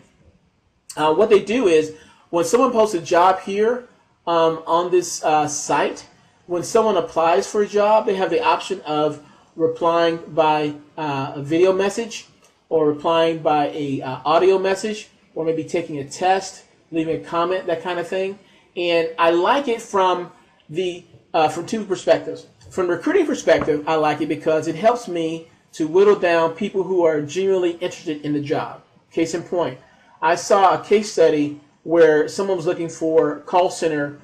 What they do is, when someone posts a job here on this site, when someone applies for a job, they have the option of replying by a video message, or replying by a audio message, or maybe taking a test, leaving a comment, that kind of thing. And I like it from two perspectives. From the recruiting perspective, I like it because it helps me to whittle down people who are genuinely interested in the job. Case in point, I saw a case study where someone was looking for call center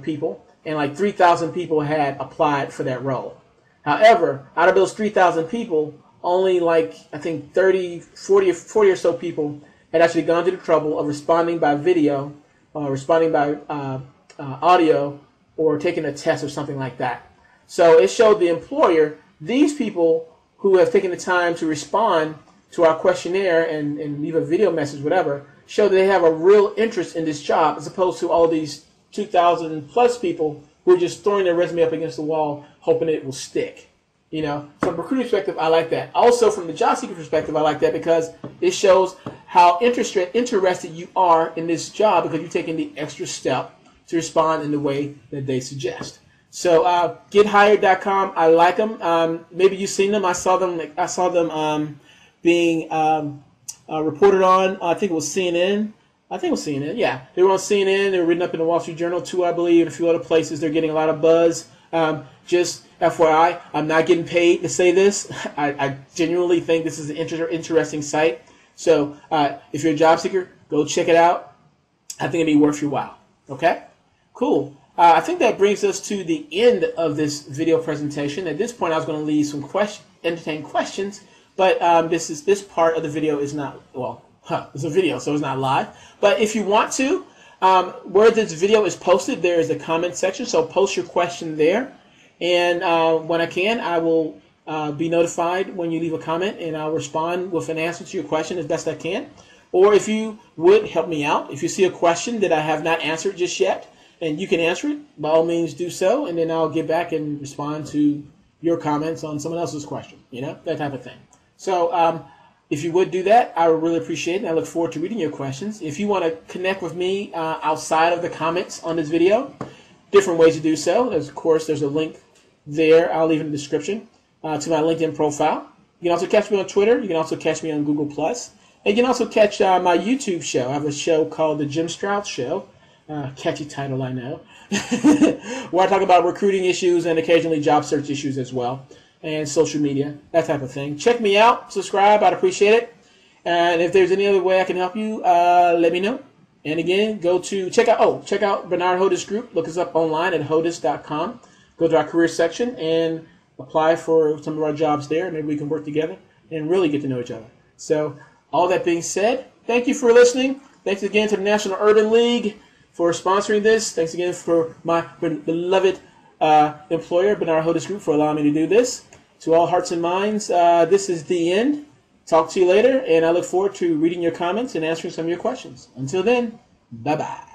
people, and like 3,000 people had applied for that role. However, out of those 3,000 people, only like, I think 40 or so people had actually gone to the trouble of responding by video, or responding by audio, or taking a test or something like that. So it showed the employer, these people who have taken the time to respond to our questionnaire and leave a video message, whatever, show that they have a real interest in this job, as opposed to all these 2,000 plus people who are just throwing their resume up against the wall, hoping it will stick. You know, from a recruiting perspective, I like that. Also, from the job seeker perspective, I like that because it shows how interested you are in this job, because you're taking the extra step to respond in the way that they suggest. So, gethired.com, I like them. Maybe you've seen them. I saw them being reported on. I think it was CNN. Yeah, they were on CNN. They were written up in the Wall Street Journal too, I believe, and a few other places. They're getting a lot of buzz. Just FYI, I'm not getting paid to say this. I genuinely think this is an interesting site. So if you're a job seeker, go check it out. I think it'd be worth your while. Okay? Cool. I think that brings us to the end of this video presentation. At this point, I was going to leave some entertain questions, but this part of the video is not, it's a video, so it's not live. But if you want to, where this video is posted, there is a comment section, so post your question there. And when I can, I will be notified when you leave a comment, and I'll respond with an answer to your question as best I can. Or if you would help me out, if you see a question that I have not answered just yet, and you can answer it, by all means do so, and then I'll get back and respond to your comments on someone else's question, that type of thing. So if you would do that, I would really appreciate it, and I look forward to reading your questions. If you want to connect with me outside of the comments on this video, different ways to do so. Of course, there's a link there. I'll leave in the description to my LinkedIn profile. You can also catch me on Twitter. You can also catch me on Google+. And you can also catch my YouTube show. I have a show called The Jim Stroud Show. Catchy title, I know. Where I talk about recruiting issues and occasionally job search issues as well. And social media, that type of thing. Check me out. Subscribe. I'd appreciate it. And if there's any other way I can help you, let me know. And again, check out Bernard Hodes Group. Look us up online at hodes.com. Go to our career section and apply for some of our jobs there. Maybe we can work together and really get to know each other. So all that being said, thank you for listening. Thanks again to the National Urban League for sponsoring this. Thanks again for my beloved employer, Bernard Hodes Group, for allowing me to do this. To all hearts and minds, this is the end. Talk to you later, and I look forward to reading your comments and answering some of your questions. Until then, bye-bye.